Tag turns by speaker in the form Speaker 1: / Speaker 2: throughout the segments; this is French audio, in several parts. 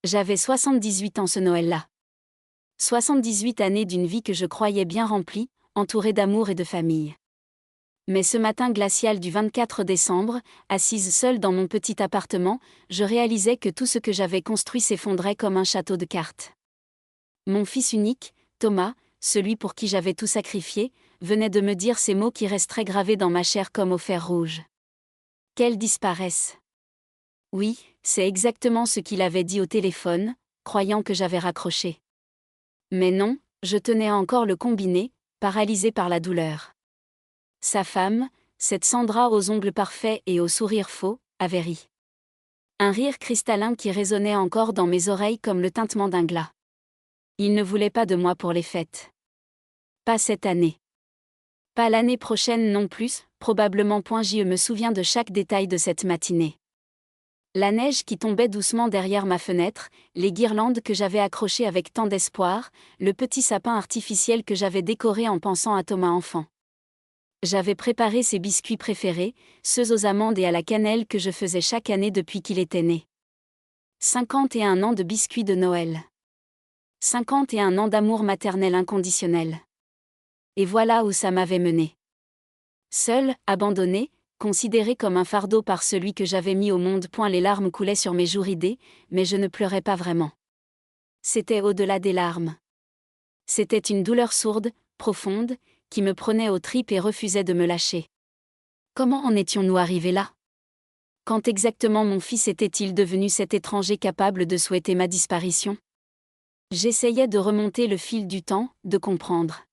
Speaker 1: J'avais 78 ans ce Noël-là. 78 années d'une vie que je croyais bien remplie, entourée d'amour et de famille. Mais ce matin glacial du 24 décembre, assise seule dans mon petit appartement, je réalisais que tout ce que j'avais construit s'effondrait comme un château de cartes. Mon fils unique, Thomas, celui pour qui j'avais tout sacrifié, venait de me dire ces mots qui resteraient gravés dans ma chair comme au fer rouge. Qu'elle disparaisse. Oui, c'est exactement ce qu'il avait dit au téléphone, croyant que j'avais raccroché. Mais non, je tenais encore le combiné, paralysé par la douleur. Sa femme, cette Sandra aux ongles parfaits et au sourire faux, avait ri. Un rire cristallin qui résonnait encore dans mes oreilles comme le tintement d'un glas. Il ne voulait pas de moi pour les fêtes. Pas cette année. Pas l'année prochaine non plus, probablement point. Je me souviens de chaque détail de cette matinée. La neige qui tombait doucement derrière ma fenêtre, les guirlandes que j'avais accrochées avec tant d'espoir, le petit sapin artificiel que j'avais décoré en pensant à Thomas enfant. J'avais préparé ses biscuits préférés, ceux aux amandes et à la cannelle que je faisais chaque année depuis qu'il était né. 51 ans de biscuits de Noël. 51 ans d'amour maternel inconditionnel. Et voilà où ça m'avait mené. Seule, abandonnée, considérée comme un fardeau par celui que j'avais mis au monde. Les larmes coulaient sur mes joues ridées, mais je ne pleurais pas vraiment. C'était au-delà des larmes. C'était une douleur sourde, profonde, qui me prenait aux tripes et refusait de me lâcher. Comment en étions-nous arrivés là? Quand exactement mon fils était-il devenu cet étranger capable de souhaiter ma disparition? J'essayais de remonter le fil du temps, de comprendre.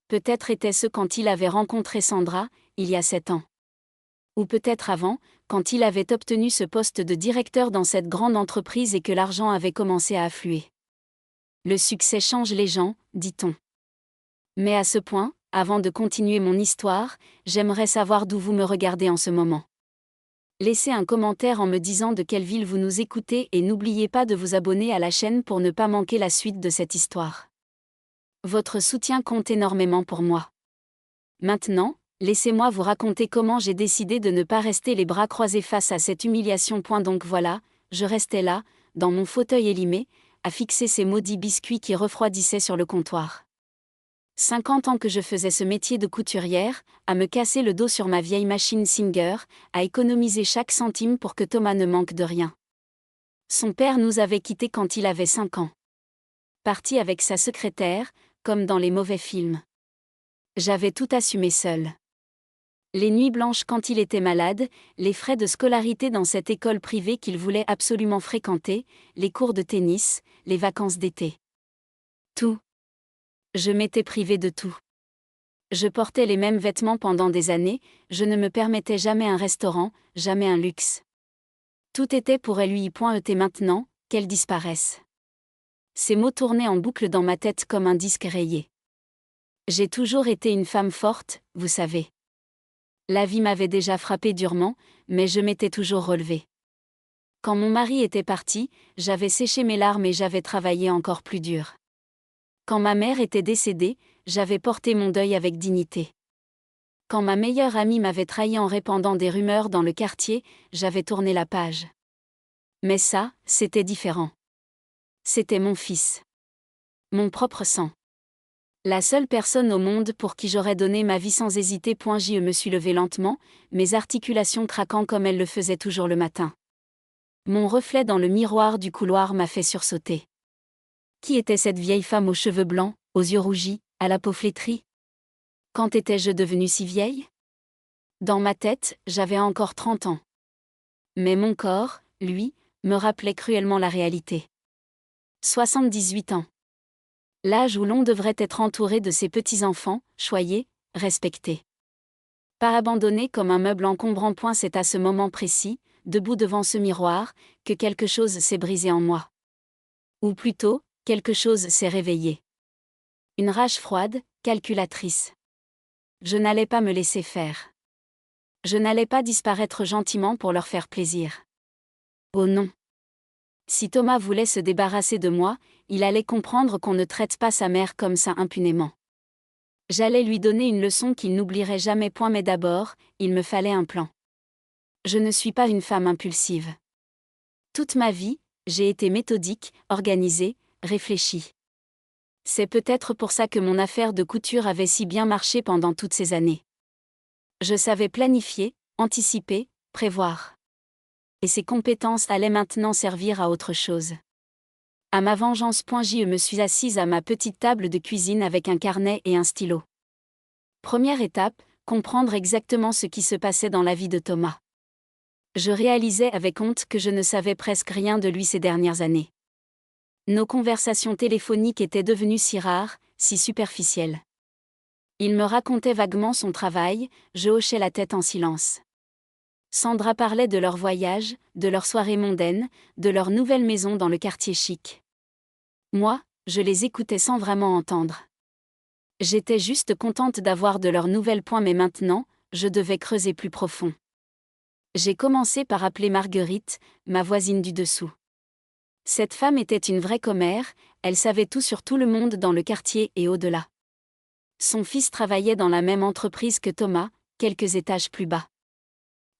Speaker 1: Peut-être était-ce quand il avait rencontré Sandra, il y a 7 ans. Ou peut-être avant, quand il avait obtenu ce poste de directeur dans cette grande entreprise et que l'argent avait commencé à affluer. Le succès change les gens, dit-on. Mais à ce point, avant de continuer mon histoire, j'aimerais savoir d'où vous me regardez en ce moment. Laissez un commentaire en me disant de quelle ville vous nous écoutez et n'oubliez pas de vous abonner à la chaîne pour ne pas manquer la suite de cette histoire. Votre soutien compte énormément pour moi. Maintenant, laissez-moi vous raconter comment j'ai décidé de ne pas rester les bras croisés face à cette humiliation. Donc voilà, je restais là, dans mon fauteuil élimé, à fixer ces maudits biscuits qui refroidissaient sur le comptoir. 50 ans que je faisais ce métier de couturière, à me casser le dos sur ma vieille machine Singer, à économiser chaque centime pour que Thomas ne manque de rien. Son père nous avait quittés quand il avait 5 ans. Parti avec sa secrétaire, comme dans les mauvais films. J'avais tout assumé seule. Les nuits blanches quand il était malade, les frais de scolarité dans cette école privée qu'il voulait absolument fréquenter, les cours de tennis, les vacances d'été. Tout. Je m'étais privée de tout. Je portais les mêmes vêtements pendant des années, je ne me permettais jamais un restaurant, jamais un luxe. Tout était pour lui. Et maintenant, qu'elle disparaisse. Ces mots tournaient en boucle dans ma tête comme un disque rayé. J'ai toujours été une femme forte, vous savez. La vie m'avait déjà frappée durement, mais je m'étais toujours relevée. Quand mon mari était parti, j'avais séché mes larmes et j'avais travaillé encore plus dur. Quand ma mère était décédée, j'avais porté mon deuil avec dignité. Quand ma meilleure amie m'avait trahi en répandant des rumeurs dans le quartier, j'avais tourné la page. Mais ça, c'était différent. C'était mon fils. Mon propre sang. La seule personne au monde pour qui j'aurais donné ma vie sans hésiter. Je me suis levée lentement, mes articulations craquant comme elles le faisaient toujours le matin. Mon reflet dans le miroir du couloir m'a fait sursauter. Qui était cette vieille femme aux cheveux blancs, aux yeux rougis, à la peau flétrie? Quand étais-je devenue si vieille? Dans ma tête, j'avais encore 30 ans. Mais mon corps, lui, me rappelait cruellement la réalité. 78 ans. L'âge où l'on devrait être entouré de ses petits-enfants, choyés, respectés. Pas abandonné comme un meuble encombrant. C'est à ce moment précis, debout devant ce miroir, que quelque chose s'est brisé en moi. Ou plutôt, quelque chose s'est réveillé. Une rage froide, calculatrice. Je n'allais pas me laisser faire. Je n'allais pas disparaître gentiment pour leur faire plaisir. Oh non. Si Thomas voulait se débarrasser de moi, il allait comprendre qu'on ne traite pas sa mère comme ça impunément. J'allais lui donner une leçon qu'il n'oublierait jamais. Mais d'abord, il me fallait un plan. Je ne suis pas une femme impulsive. Toute ma vie, J'ai été méthodique, organisée, réfléchie. C'est peut-être pour ça que mon affaire de couture avait si bien marché pendant toutes ces années. Je savais planifier, anticiper, prévoir. Et ces compétences allaient maintenant servir à autre chose. À ma vengeance. Je me suis assise à ma petite table de cuisine avec un carnet et un stylo. Première étape, comprendre exactement ce qui se passait dans la vie de Thomas. Je réalisais avec honte que je ne savais presque rien de lui ces dernières années. Nos conversations téléphoniques étaient devenues si rares, si superficielles. Il me racontait vaguement son travail, je hochais la tête en silence. Sandra parlait de leur voyage, de leurs soirées mondaines, de leur nouvelle maison dans le quartier chic. Moi, je les écoutais sans vraiment entendre. J'étais juste contente d'avoir de leurs nouvelles points, mais maintenant, je devais creuser plus profond. J'ai commencé par appeler Marguerite, ma voisine du dessous. Cette femme était une vraie commère, elle savait tout sur tout le monde dans le quartier et au-delà. Son fils travaillait dans la même entreprise que Thomas, quelques étages plus bas.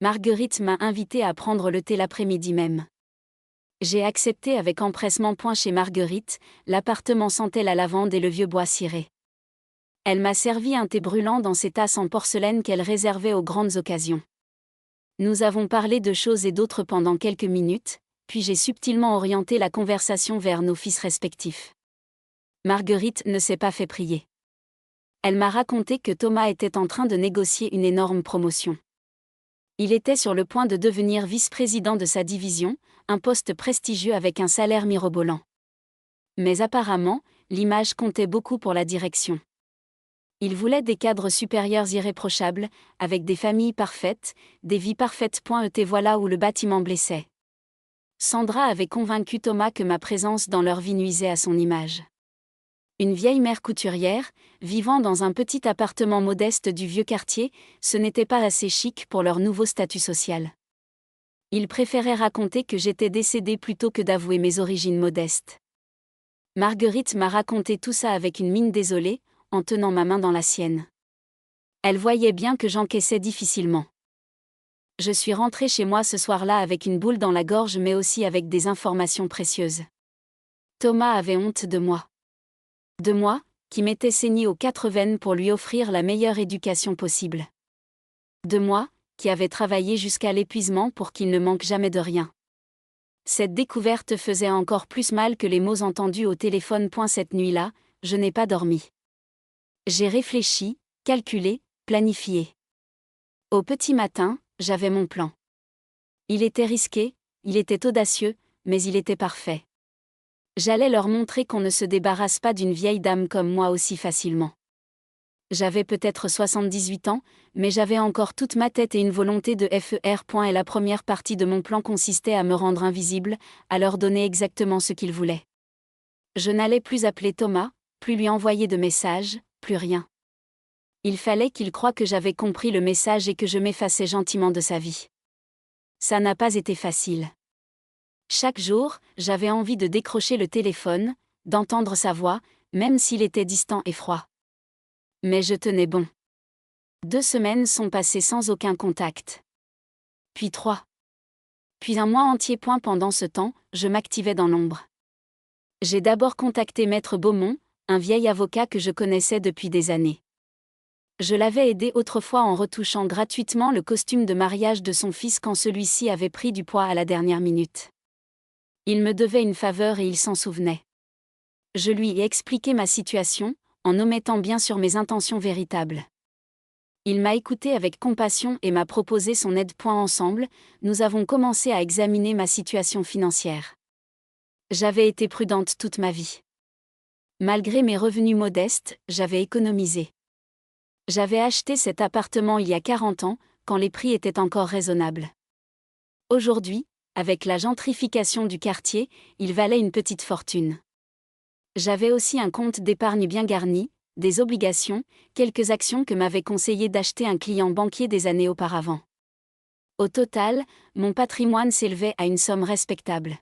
Speaker 1: Marguerite m'a invitée à prendre le thé l'après-midi même. J'ai accepté avec empressement. Chez Marguerite, l'appartement sentait la lavande et le vieux bois ciré. Elle m'a servi un thé brûlant dans ses tasses en porcelaine qu'elle réservait aux grandes occasions. Nous avons parlé de choses et d'autres pendant quelques minutes, puis j'ai subtilement orienté la conversation vers nos fils respectifs. Marguerite ne s'est pas fait prier. Elle m'a raconté que Thomas était en train de négocier une énorme promotion. Il était sur le point de devenir vice-président de sa division, un poste prestigieux avec un salaire mirobolant. Mais apparemment, l'image comptait beaucoup pour la direction. Il voulait des cadres supérieurs irréprochables, avec des familles parfaites, des vies parfaites. Voilà où le bâtiment blessait. Sandra avait convaincu Thomas que ma présence dans leur vie nuisait à son image. Une vieille mère couturière, vivant dans un petit appartement modeste du vieux quartier, ce n'était pas assez chic pour leur nouveau statut social. Ils préféraient raconter que j'étais décédée plutôt que d'avouer mes origines modestes. Marguerite m'a raconté tout ça avec une mine désolée, en tenant ma main dans la sienne. Elle voyait bien que j'encaissais difficilement. Je suis rentrée chez moi ce soir-là avec une boule dans la gorge, mais aussi avec des informations précieuses. Thomas avait honte de moi. De moi, qui m'étais saignée aux 4 veines pour lui offrir la meilleure éducation possible. De moi, qui avait travaillé jusqu'à l'épuisement pour qu'il ne manque jamais de rien. Cette découverte faisait encore plus mal que les mots entendus au téléphone. Cette nuit-là, je n'ai pas dormi. J'ai réfléchi, calculé, planifié. Au petit matin, j'avais mon plan. Il était risqué, il était audacieux, mais il était parfait. J'allais leur montrer qu'on ne se débarrasse pas d'une vieille dame comme moi aussi facilement. J'avais peut-être 78 ans, mais j'avais encore toute ma tête et une volonté de faire. Et la première partie de mon plan consistait à me rendre invisible, à leur donner exactement ce qu'ils voulaient. Je n'allais plus appeler Thomas, plus lui envoyer de messages, plus rien. Il fallait qu'il croie que j'avais compris le message et que je m'effaçais gentiment de sa vie. Ça n'a pas été facile. Chaque jour, j'avais envie de décrocher le téléphone, d'entendre sa voix, même s'il était distant et froid. Mais je tenais bon. 2 semaines sont passées sans aucun contact. Puis 3. Puis un mois entier. Pendant ce temps, je m'activais dans l'ombre. J'ai d'abord contacté Maître Beaumont, un vieil avocat que je connaissais depuis des années. Je l'avais aidé autrefois en retouchant gratuitement le costume de mariage de son fils quand celui-ci avait pris du poids à la dernière minute. Il me devait une faveur et il s'en souvenait. Je lui ai expliqué ma situation, en omettant bien sûr mes intentions véritables. Il m'a écouté avec compassion et m'a proposé son aide. Ensemble, nous avons commencé à examiner ma situation financière. J'avais été prudente toute ma vie. Malgré mes revenus modestes, j'avais économisé. J'avais acheté cet appartement il y a 40 ans, quand les prix étaient encore raisonnables. Aujourd'hui, avec la gentrification du quartier, il valait une petite fortune. J'avais aussi un compte d'épargne bien garni, des obligations, quelques actions que m'avait conseillé d'acheter un client banquier des années auparavant. Au total, mon patrimoine s'élevait à une somme respectable.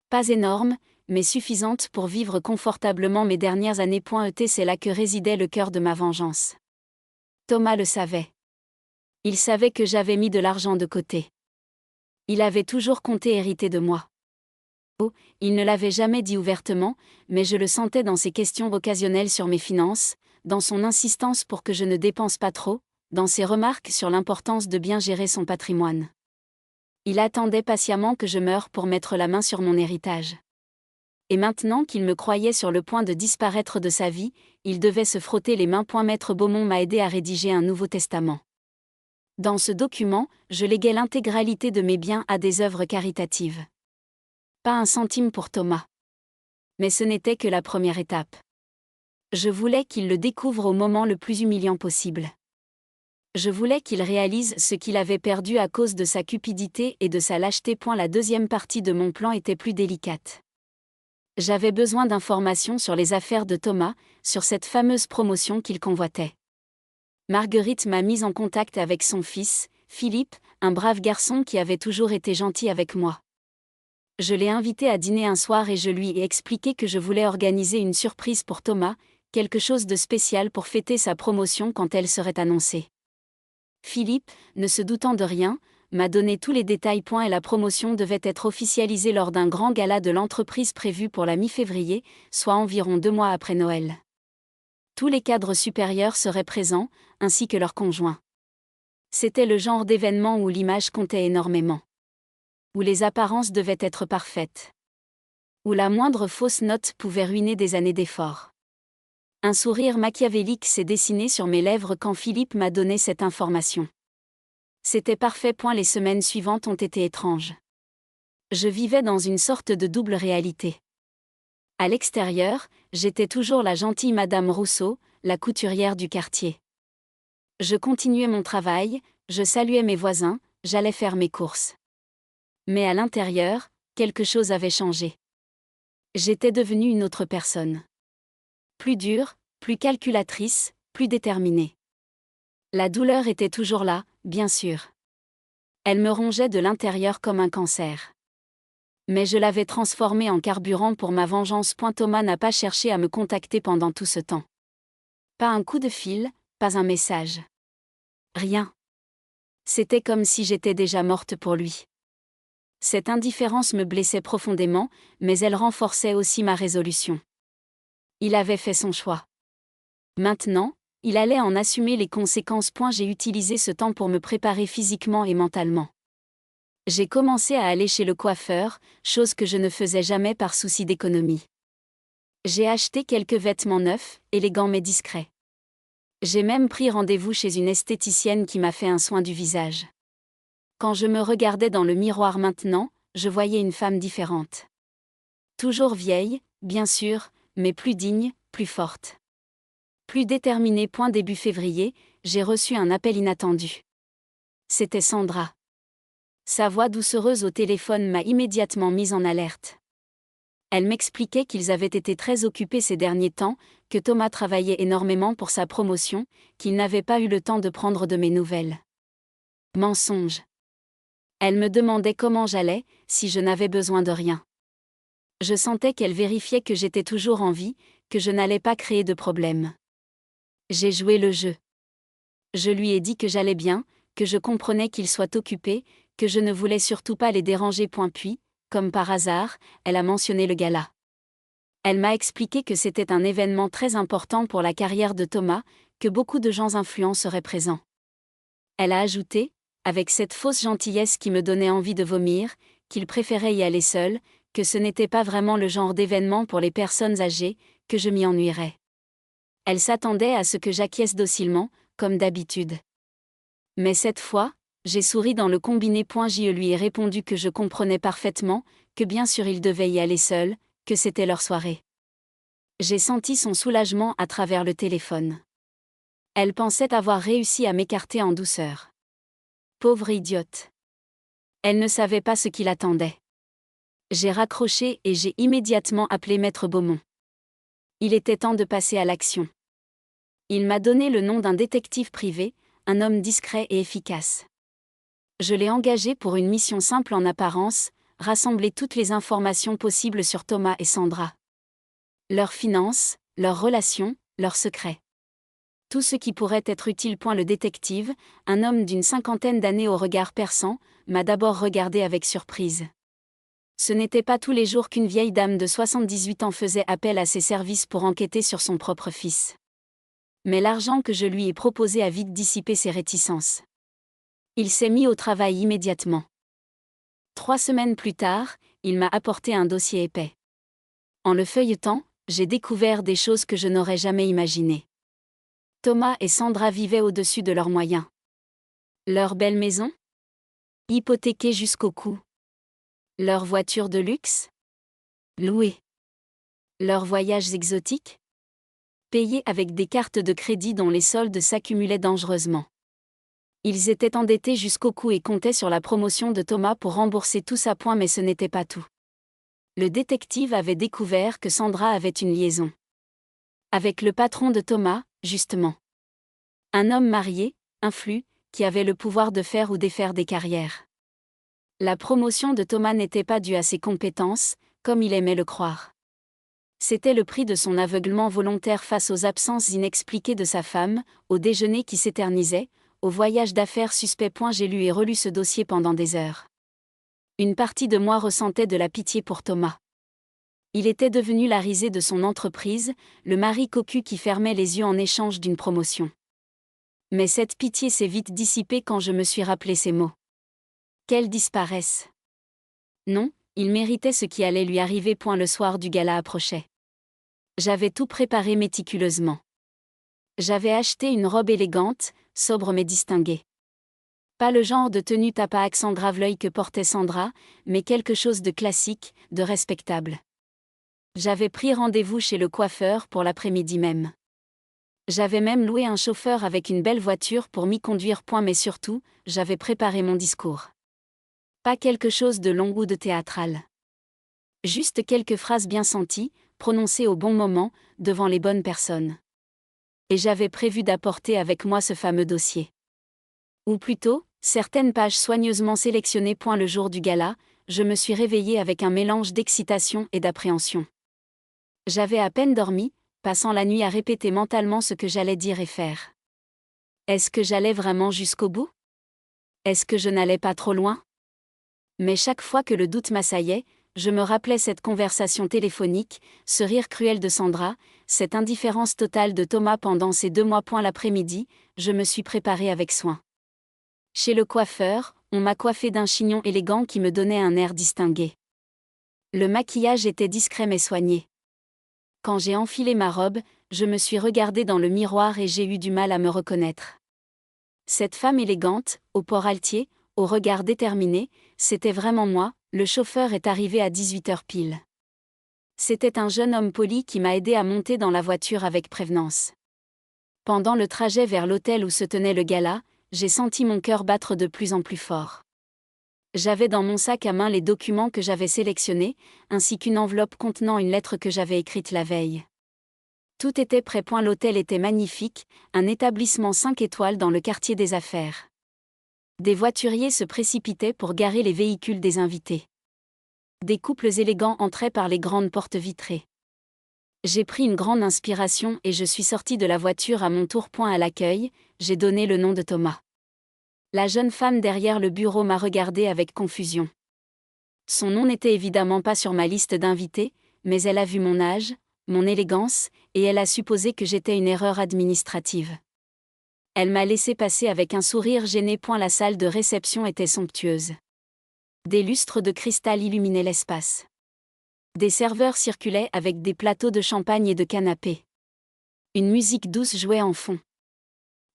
Speaker 1: Pas énorme, mais suffisante pour vivre confortablement mes dernières années. C'est là que résidait le cœur de ma vengeance. Thomas le savait. Il savait que j'avais mis de l'argent de côté. Il avait toujours compté hériter de moi. Il ne l'avait jamais dit ouvertement, mais je le sentais dans ses questions occasionnelles sur mes finances, dans son insistance pour que je ne dépense pas trop, dans ses remarques sur l'importance de bien gérer son patrimoine. Il attendait patiemment que je meure pour mettre la main sur mon héritage. Et maintenant qu'il me croyait sur le point de disparaître de sa vie, il devait se frotter les mains. Maître Beaumont m'a aidé à rédiger un nouveau testament. Dans ce document, je léguais l'intégralité de mes biens à des œuvres caritatives. Pas un centime pour Thomas. Mais ce n'était que la première étape. Je voulais qu'il le découvre au moment le plus humiliant possible. Je voulais qu'il réalise ce qu'il avait perdu à cause de sa cupidité et de sa lâcheté. La deuxième partie de mon plan était plus délicate. J'avais besoin d'informations sur les affaires de Thomas, sur cette fameuse promotion qu'il convoitait. Marguerite m'a mise en contact avec son fils, Philippe, un brave garçon qui avait toujours été gentil avec moi. Je l'ai invité à dîner un soir et je lui ai expliqué que je voulais organiser une surprise pour Thomas, quelque chose de spécial pour fêter sa promotion quand elle serait annoncée. Philippe, ne se doutant de rien, m'a donné tous les détails. Et la promotion devait être officialisée lors d'un grand gala de l'entreprise prévu pour la mi-février, soit environ 2 mois après Noël. Tous les cadres supérieurs seraient présents, ainsi que leurs conjoints. C'était le genre d'événement où l'image comptait énormément. Où les apparences devaient être parfaites. Où la moindre fausse note pouvait ruiner des années d'efforts. Un sourire machiavélique s'est dessiné sur mes lèvres quand Philippe m'a donné cette information. C'était parfait. Les semaines suivantes ont été étranges. Je vivais dans une sorte de double réalité. À l'extérieur, j'étais toujours la gentille Madame Rousseau, la couturière du quartier. Je continuais mon travail, je saluais mes voisins, j'allais faire mes courses. Mais à l'intérieur, quelque chose avait changé. J'étais devenue une autre personne. Plus dure, plus calculatrice, plus déterminée. La douleur était toujours là, bien sûr. Elle me rongeait de l'intérieur comme un cancer. Mais je l'avais transformée en carburant pour ma vengeance. Thomas n'a pas cherché à me contacter pendant tout ce temps. Pas un coup de fil, pas un message. Rien. C'était comme si j'étais déjà morte pour lui. Cette indifférence me blessait profondément, mais elle renforçait aussi ma résolution. Il avait fait son choix. Maintenant, il allait en assumer les conséquences. J'ai utilisé ce temps pour me préparer physiquement et mentalement. J'ai commencé à aller chez le coiffeur, chose que je ne faisais jamais par souci d'économie. J'ai acheté quelques vêtements neufs, élégants mais discrets. J'ai même pris rendez-vous chez une esthéticienne qui m'a fait un soin du visage. Quand je me regardais dans le miroir maintenant, je voyais une femme différente. Toujours vieille, bien sûr, mais plus digne, plus forte. Plus déterminée. Début février, j'ai reçu un appel inattendu. C'était Sandra. Sa voix doucereuse au téléphone m'a immédiatement mise en alerte. Elle m'expliquait qu'ils avaient été très occupés ces derniers temps, que Thomas travaillait énormément pour sa promotion, qu'il n'avait pas eu le temps de prendre de mes nouvelles. Mensonge. Elle me demandait comment j'allais, si je n'avais besoin de rien. Je sentais qu'elle vérifiait que j'étais toujours en vie, que je n'allais pas créer de problème. J'ai joué le jeu. Je lui ai dit que j'allais bien, que je comprenais qu'ils soient occupés, que je ne voulais surtout pas les déranger. Puis, comme par hasard, elle a mentionné le gala. Elle m'a expliqué que c'était un événement très important pour la carrière de Thomas, que beaucoup de gens influents seraient présents. Elle a ajouté, avec cette fausse gentillesse qui me donnait envie de vomir, qu'il préférait y aller seul, que ce n'était pas vraiment le genre d'événement pour les personnes âgées, que je m'y ennuierais. Elle s'attendait à ce que j'acquiesce docilement, comme d'habitude. Mais cette fois, j'ai souri dans le combiné. Je lui ai répondu que je comprenais parfaitement, que bien sûr il devait y aller seul, que c'était leur soirée. J'ai senti son soulagement à travers le téléphone. Elle pensait avoir réussi à m'écarter en douceur. Pauvre idiote. Elle ne savait pas ce qui l'attendait. J'ai raccroché et j'ai immédiatement appelé Maître Beaumont. Il était temps de passer à l'action. Il m'a donné le nom d'un détective privé, un homme discret et efficace. Je l'ai engagé pour une mission simple en apparence, rassembler toutes les informations possibles sur Thomas et Sandra. Leurs finances, leurs relations, leurs secrets. Tout ce qui pourrait être utile. Le détective, un homme d'une 50aine d'années au regard perçant, m'a d'abord regardé avec surprise. Ce n'était pas tous les jours qu'une vieille dame de 78 ans faisait appel à ses services pour enquêter sur son propre fils. Mais l'argent que je lui ai proposé a vite dissipé ses réticences. Il s'est mis au travail immédiatement. 3 semaines plus tard, il m'a apporté un dossier épais. En le feuilletant, j'ai découvert des choses que je n'aurais jamais imaginées. Thomas et Sandra vivaient au-dessus de leurs moyens. Leur belle maison? Hypothéquée jusqu'au cou. Leur voiture de luxe? Louée. Leurs voyages exotiques? Payés avec des cartes de crédit dont les soldes s'accumulaient dangereusement. Ils étaient endettés jusqu'au cou et comptaient sur la promotion de Thomas pour rembourser tout à point, mais ce n'était pas tout. Le détective avait découvert que Sandra avait une liaison avec le patron de Thomas, justement. Un homme marié, influent, qui avait le pouvoir de faire ou défaire des carrières. La promotion de Thomas n'était pas due à ses compétences, comme il aimait le croire. C'était le prix de son aveuglement volontaire face aux absences inexpliquées de sa femme, au déjeuner qui s'éternisait, au voyage d'affaires suspect. J'ai lu et relu ce dossier pendant des heures. Une partie de moi ressentait de la pitié pour Thomas. Il était devenu la risée de son entreprise, le mari cocu qui fermait les yeux en échange d'une promotion. Mais cette pitié s'est vite dissipée quand je me suis rappelé ces mots. Qu'elle disparaisse. Non, il méritait ce qui allait lui arriver. Le soir du gala approchait. J'avais tout préparé méticuleusement. J'avais acheté une robe élégante, sobre mais distinguée. Pas le genre de tenue tape à accent grave-l'œil que portait Sandra, mais quelque chose de classique, de respectable. J'avais pris rendez-vous chez le coiffeur pour l'après-midi même. J'avais même loué un chauffeur avec une belle voiture pour m'y conduire. Mais surtout, j'avais préparé mon discours. Pas quelque chose de long ou de théâtral. Juste quelques phrases bien senties, prononcées au bon moment, devant les bonnes personnes. Et j'avais prévu d'apporter avec moi ce fameux dossier. Ou plutôt, certaines pages soigneusement sélectionnées. Le jour du gala, je me suis réveillée avec un mélange d'excitation et d'appréhension. J'avais à peine dormi, passant la nuit à répéter mentalement ce que j'allais dire et faire. Est-ce que j'allais vraiment jusqu'au bout? Est-ce que je n'allais pas trop loin? Mais chaque fois que le doute m'assaillait, je me rappelais cette conversation téléphonique, ce rire cruel de Sandra, cette indifférence totale de Thomas pendant ces 2 mois. L'après-midi, je me suis préparée avec soin. Chez le coiffeur, on m'a coiffé d'un chignon élégant qui me donnait un air distingué. Le maquillage était discret mais soigné. Quand j'ai enfilé ma robe, je me suis regardée dans le miroir et j'ai eu du mal à me reconnaître. Cette femme élégante, au port altier, au regard déterminé, c'était vraiment moi. Le chauffeur est arrivé à 18h pile. C'était un jeune homme poli qui m'a aidé à monter dans la voiture avec prévenance. Pendant le trajet vers l'hôtel où se tenait le gala, j'ai senti mon cœur battre de plus en plus fort. J'avais dans mon sac à main les documents que j'avais sélectionnés, ainsi qu'une enveloppe contenant une lettre que j'avais écrite la veille. Tout était prêt. L'hôtel était magnifique, un établissement 5 étoiles dans le quartier des affaires. Des voituriers se précipitaient pour garer les véhicules des invités. Des couples élégants entraient par les grandes portes vitrées. J'ai pris une grande inspiration et je suis sortie de la voiture à mon tour. À l'accueil, j'ai donné le nom de Thomas. La jeune femme derrière le bureau m'a regardée avec confusion. Son nom n'était évidemment pas sur ma liste d'invités, mais elle a vu mon âge, mon élégance, et elle a supposé que j'étais une erreur administrative. Elle m'a laissé passer avec un sourire gêné. La salle de réception était somptueuse. Des lustres de cristal illuminaient l'espace. Des serveurs circulaient avec des plateaux de champagne et de canapés. Une musique douce jouait en fond.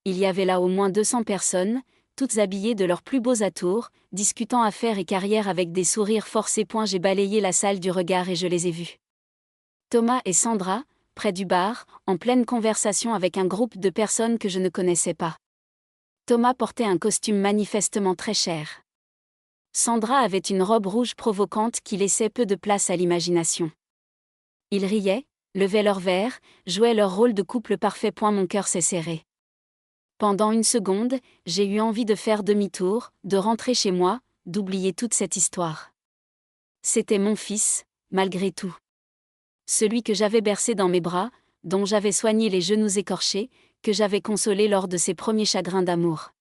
Speaker 1: Il y avait là au moins 200 personnes, toutes habillées de leurs plus beaux atours, discutant affaires et carrière avec des sourires forcés. J'ai balayé la salle du regard et je les ai vus. Thomas et Sandra, près du bar, en pleine conversation avec un groupe de personnes que je ne connaissais pas. Thomas portait un costume manifestement très cher. Sandra avait une robe rouge provocante qui laissait peu de place à l'imagination. Ils riaient, levaient leurs verres, jouaient leur rôle de couple parfait. Mon cœur s'est serré. Pendant une seconde, j'ai eu envie de faire demi-tour, de rentrer chez moi, d'oublier toute cette histoire. C'était mon fils, malgré tout. Celui que j'avais bercé dans mes bras, dont j'avais soigné les genoux écorchés, que j'avais consolé lors de ses premiers chagrins d'amour.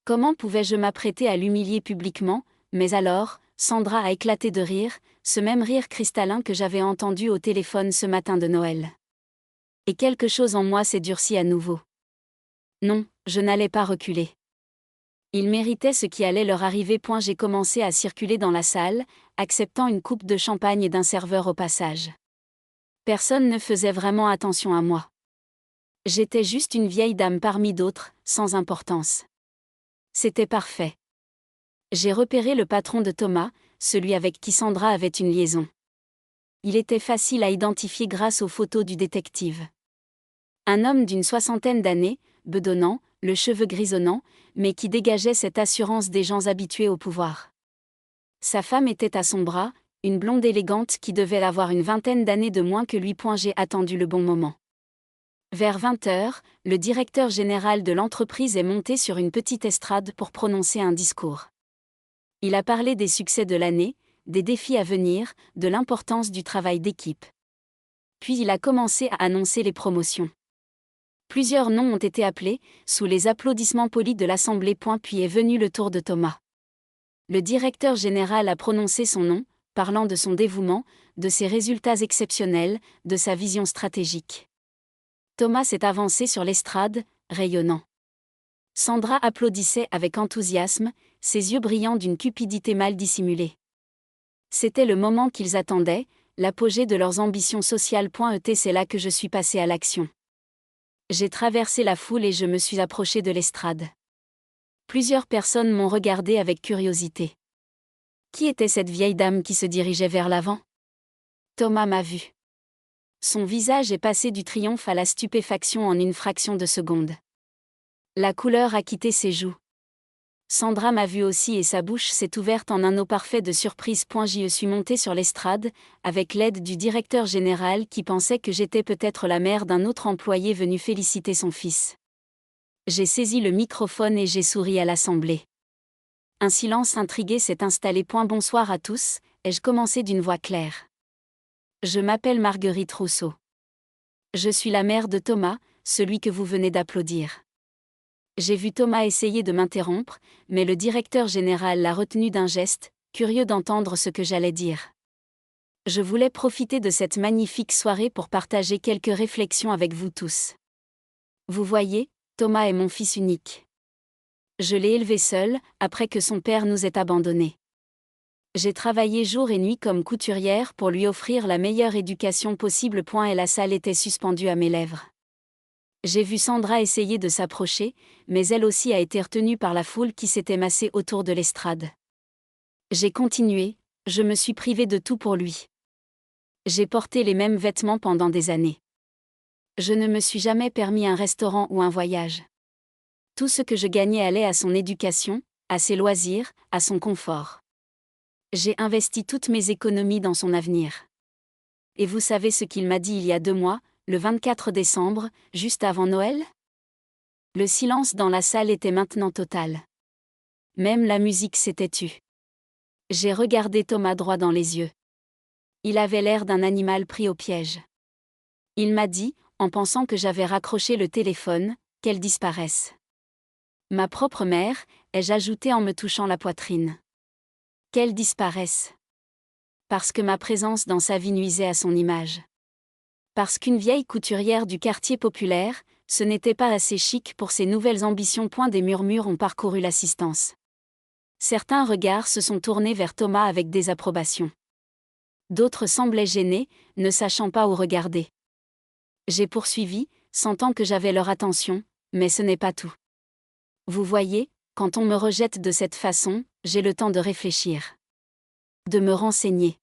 Speaker 1: Comment pouvais-je m'apprêter à l'humilier publiquement, mais alors, Sandra a éclaté de rire, ce même rire cristallin que j'avais entendu au téléphone ce matin de Noël. Et quelque chose en moi s'est durci à nouveau. Non, je n'allais pas reculer. Ils méritaient ce qui allait leur arriver. J'ai commencé à circuler dans la salle, acceptant une coupe de champagne et d'un serveur au passage. Personne ne faisait vraiment attention à moi. J'étais juste une vieille dame parmi d'autres, sans importance. C'était parfait. J'ai repéré le patron de Thomas, celui avec qui Sandra avait une liaison. Il était facile à identifier grâce aux photos du détective. Un homme d'une 60aine d'années, bedonnant, le cheveu grisonnant, mais qui dégageait cette assurance des gens habitués au pouvoir. Sa femme était à son bras, une blonde élégante qui devait avoir une 20aine d'années de moins que lui. J'ai attendu le bon moment. Vers 20h, le directeur général de l'entreprise est monté sur une petite estrade pour prononcer un discours. Il a parlé des succès de l'année, des défis à venir, de l'importance du travail d'équipe. Puis il a commencé à annoncer les promotions. Plusieurs noms ont été appelés, sous les applaudissements polis de l'Assemblée. Puis est venu le tour de Thomas. Le directeur général a prononcé son nom, parlant de son dévouement, de ses résultats exceptionnels, de sa vision stratégique. Thomas s'est avancé sur l'estrade, rayonnant. Sandra applaudissait avec enthousiasme, ses yeux brillants d'une cupidité mal dissimulée. C'était le moment qu'ils attendaient, l'apogée de leurs ambitions sociales. C'est là que je suis passé à l'action. J'ai traversé la foule et je me suis approché de l'estrade. Plusieurs personnes m'ont regardé avec curiosité. Qui était cette vieille dame qui se dirigeait vers l'avant ? Thomas m'a vu. Son visage est passé du triomphe à la stupéfaction en une fraction de seconde. La couleur a quitté ses joues. Sandra m'a vu aussi et sa bouche s'est ouverte en un eau parfait de surprise. J'y suis monté sur l'estrade, avec l'aide du directeur général qui pensait que j'étais peut-être la mère d'un autre employé venu féliciter son fils. J'ai saisi le microphone et j'ai souri à l'assemblée. Un silence intrigué s'est installé. Bonsoir à tous, ai-je commencé d'une voix claire. Je m'appelle Marguerite Rousseau. Je suis la mère de Thomas, celui que vous venez d'applaudir. J'ai vu Thomas essayer de m'interrompre, mais le directeur général l'a retenu d'un geste, curieux d'entendre ce que j'allais dire. Je voulais profiter de cette magnifique soirée pour partager quelques réflexions avec vous tous. Vous voyez, Thomas est mon fils unique. Je l'ai élevé seul, après que son père nous ait abandonnés. J'ai travaillé jour et nuit comme couturière pour lui offrir la meilleure éducation possible. Et la salle était suspendue à mes lèvres. J'ai vu Sandra essayer de s'approcher, mais elle aussi a été retenue par la foule qui s'était massée autour de l'estrade. J'ai continué, je me suis privée de tout pour lui. J'ai porté les mêmes vêtements pendant des années. Je ne me suis jamais permis un restaurant ou un voyage. Tout ce que je gagnais allait à son éducation, à ses loisirs, à son confort. J'ai investi toutes mes économies dans son avenir. Et vous savez ce qu'il m'a dit il y a 2 mois, le 24 décembre, juste avant Noël ? Le silence dans la salle était maintenant total. Même la musique s'était tue. J'ai regardé Thomas droit dans les yeux. Il avait l'air d'un animal pris au piège. Il m'a dit, en pensant que j'avais raccroché le téléphone, qu'elle disparaisse. Ma propre mère, ai-je ajouté en me touchant la poitrine. Qu'elle disparaisse. Parce que ma présence dans sa vie nuisait à son image. Parce qu'une vieille couturière du quartier populaire, ce n'était pas assez chic pour ses nouvelles ambitions. Des murmures ont parcouru l'assistance. Certains regards se sont tournés vers Thomas avec désapprobation. D'autres semblaient gênés, ne sachant pas où regarder. J'ai poursuivi, sentant que j'avais leur attention, mais ce n'est pas tout. Vous voyez, quand on me rejette de cette façon, j'ai le temps de réfléchir. De me renseigner.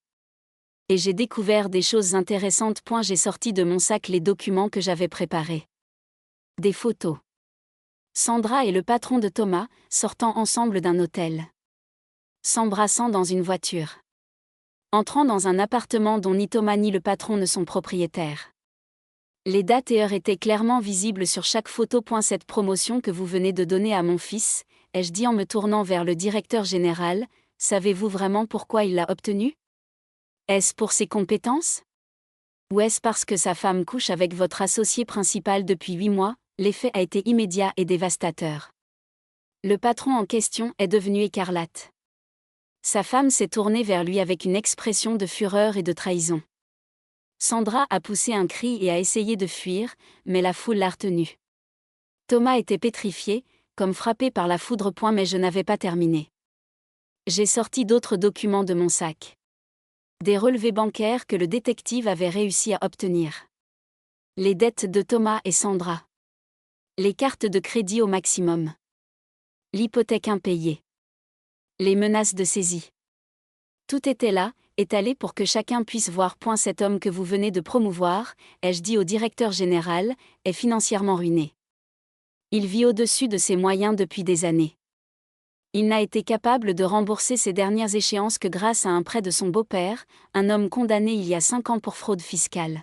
Speaker 1: Et j'ai découvert des choses intéressantes. J'ai sorti de mon sac les documents que j'avais préparés. Des photos. Sandra et le patron de Thomas, sortant ensemble d'un hôtel. S'embrassant dans une voiture. Entrant dans un appartement dont ni Thomas ni le patron ne sont propriétaires. Les dates et heures étaient clairement visibles sur chaque photo. Cette promotion que vous venez de donner à mon fils, ai-je dit en me tournant vers le directeur général, savez-vous vraiment pourquoi il l'a obtenue ? Est-ce pour ses compétences ? Ou est-ce parce que sa femme couche avec votre associé principal depuis 8 mois ? L'effet a été immédiat et dévastateur. Le patron en question est devenu écarlate. Sa femme s'est tournée vers lui avec une expression de fureur et de trahison. Sandra a poussé un cri et a essayé de fuir, mais la foule l'a retenue. Thomas était pétrifié, comme frappé par la foudre. Mais je n'avais pas terminé. J'ai sorti d'autres documents de mon sac. Des relevés bancaires que le détective avait réussi à obtenir. Les dettes de Thomas et Sandra. Les cartes de crédit au maximum. L'hypothèque impayée. Les menaces de saisie. Tout était là, étalé pour que chacun puisse voir. Cet homme que vous venez de promouvoir, ai-je dit au directeur général, est financièrement ruiné. Il vit au-dessus de ses moyens depuis des années. Il n'a été capable de rembourser ses dernières échéances que grâce à un prêt de son beau-père, un homme condamné il y a 5 ans pour fraude fiscale.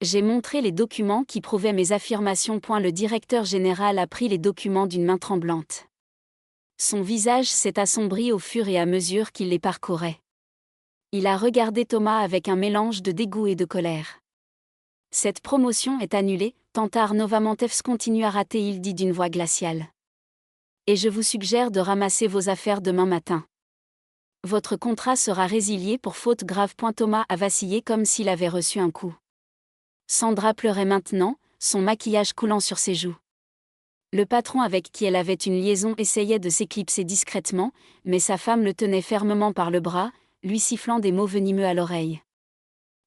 Speaker 1: J'ai montré les documents qui prouvaient mes affirmations. Le directeur général a pris les documents d'une main tremblante. Son visage s'est assombri au fur et à mesure qu'il les parcourait. Il a regardé Thomas avec un mélange de dégoût et de colère. Cette promotion est annulée, Tantar Novamantevs continue à rater, il dit d'une voix glaciale. Et je vous suggère de ramasser vos affaires demain matin. Votre contrat sera résilié pour faute grave. Thomas a vacillé comme s'il avait reçu un coup. Sandra pleurait maintenant, son maquillage coulant sur ses joues. Le patron avec qui elle avait une liaison essayait de s'éclipser discrètement, mais sa femme le tenait fermement par le bras, lui sifflant des mots venimeux à l'oreille.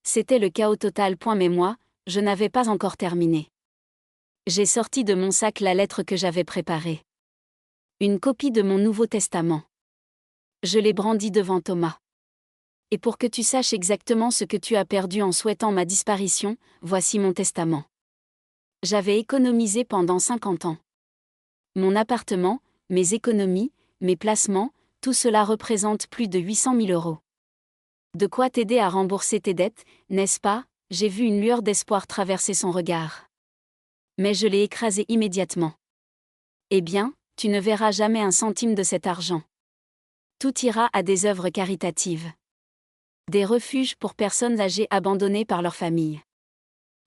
Speaker 1: C'était le chaos total. Mais moi, je n'avais pas encore terminé. J'ai sorti de mon sac la lettre que j'avais préparée. Une copie de mon Nouveau Testament. Je l'ai brandie devant Thomas. Et pour que tu saches exactement ce que tu as perdu en souhaitant ma disparition, voici mon testament. J'avais économisé pendant 50 ans. Mon appartement, mes économies, mes placements, tout cela représente plus de 800 000 €. De quoi t'aider à rembourser tes dettes, n'est-ce pas? J'ai vu une lueur d'espoir traverser son regard. Mais je l'ai écrasé immédiatement. Eh bien, tu ne verras jamais un centime de cet argent. Tout ira à des œuvres caritatives. Des refuges pour personnes âgées abandonnées par leur famille.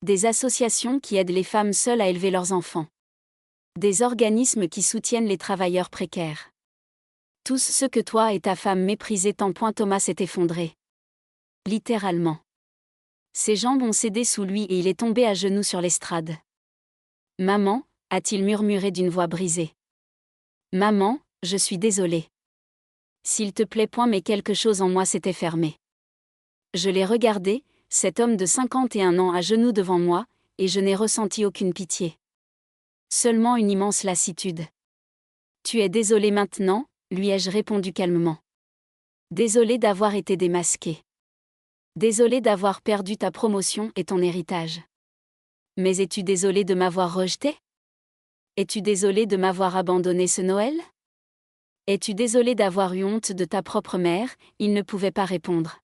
Speaker 1: Des associations qui aident les femmes seules à élever leurs enfants. Des organismes qui soutiennent les travailleurs précaires. Tous ceux que toi et ta femme méprisez tant. Thomas s'est effondré. Littéralement. Ses jambes ont cédé sous lui et il est tombé à genoux sur l'estrade. Maman, a-t-il murmuré d'une voix brisée. Maman, je suis désolé. S'il te plaît. Mais quelque chose en moi s'était fermé. Je l'ai regardé, cet homme de 51 ans à genoux devant moi, et je n'ai ressenti aucune pitié. Seulement une immense lassitude. Tu es désolé maintenant, lui ai-je répondu calmement. Désolé d'avoir été démasqué. Désolé d'avoir perdu ta promotion et ton héritage. Mais es-tu désolé de m'avoir rejeté? Es-tu désolé de m'avoir abandonné ce Noël? Es-tu désolé d'avoir eu honte de ta propre mère? Il ne pouvait pas répondre.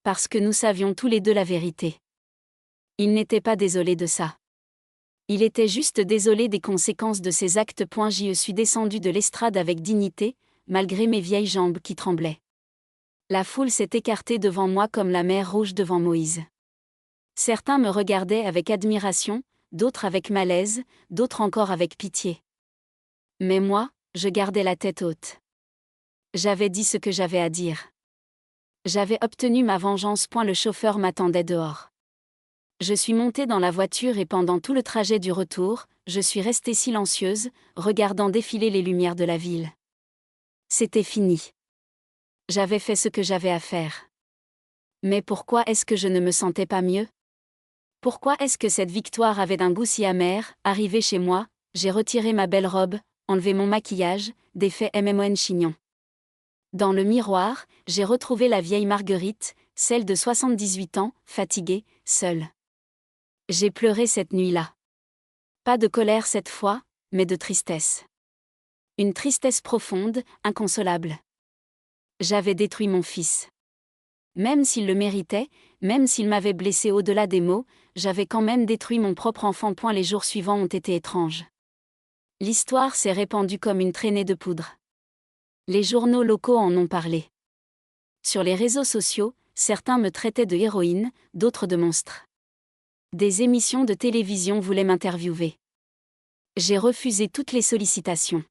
Speaker 1: Parce que nous savions tous les deux la vérité. Il n'était pas désolé de ça. Il était juste désolé des conséquences de ses actes. J'y suis descendu de l'estrade avec dignité, malgré mes vieilles jambes qui tremblaient. La foule s'est écartée devant moi comme la mer Rouge devant Moïse. Certains me regardaient avec admiration, d'autres avec malaise, d'autres encore avec pitié. Mais moi, je gardais la tête haute. J'avais dit ce que j'avais à dire. J'avais obtenu ma vengeance. Le chauffeur m'attendait dehors. Je suis montée dans la voiture et pendant tout le trajet du retour, je suis restée silencieuse, regardant défiler les lumières de la ville. C'était fini. J'avais fait ce que j'avais à faire. Mais pourquoi est-ce que je ne me sentais pas mieux? Pourquoi est-ce que cette victoire avait d'un goût si amer? Arrivé chez moi, j'ai retiré ma belle robe, enlevé mon maquillage, défait MMON chignon. Dans le miroir, j'ai retrouvé la vieille Marguerite, celle de 78 ans, fatiguée, seule. J'ai pleuré cette nuit-là. Pas de colère cette fois, mais de tristesse. Une tristesse profonde, inconsolable. J'avais détruit mon fils. Même s'il le méritait, même s'il m'avait blessé au-delà des mots, j'avais quand même détruit mon propre enfant. Les jours suivants ont été étranges. L'histoire s'est répandue comme une traînée de poudre. Les journaux locaux en ont parlé. Sur les réseaux sociaux, certains me traitaient de héroïne, d'autres de monstre. Des émissions de télévision voulaient m'interviewer. J'ai refusé toutes les sollicitations.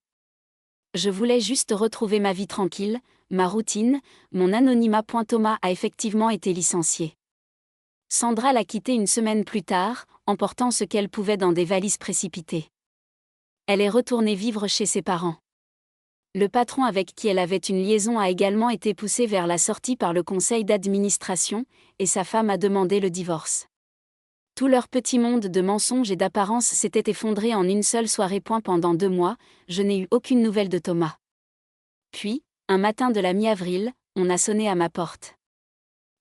Speaker 1: Je voulais juste retrouver ma vie tranquille, ma routine, mon anonymat. Thomas a effectivement été licencié. Sandra l'a quitté une semaine plus tard, emportant ce qu'elle pouvait dans des valises précipitées. Elle est retournée vivre chez ses parents. Le patron avec qui elle avait une liaison a également été poussé vers la sortie par le conseil d'administration, et sa femme a demandé le divorce. Tout leur petit monde de mensonges et d'apparences s'était effondré en une seule soirée. Pendant 2 mois, je n'ai eu aucune nouvelle de Thomas. Puis, un matin de la mi-avril, on a sonné à ma porte.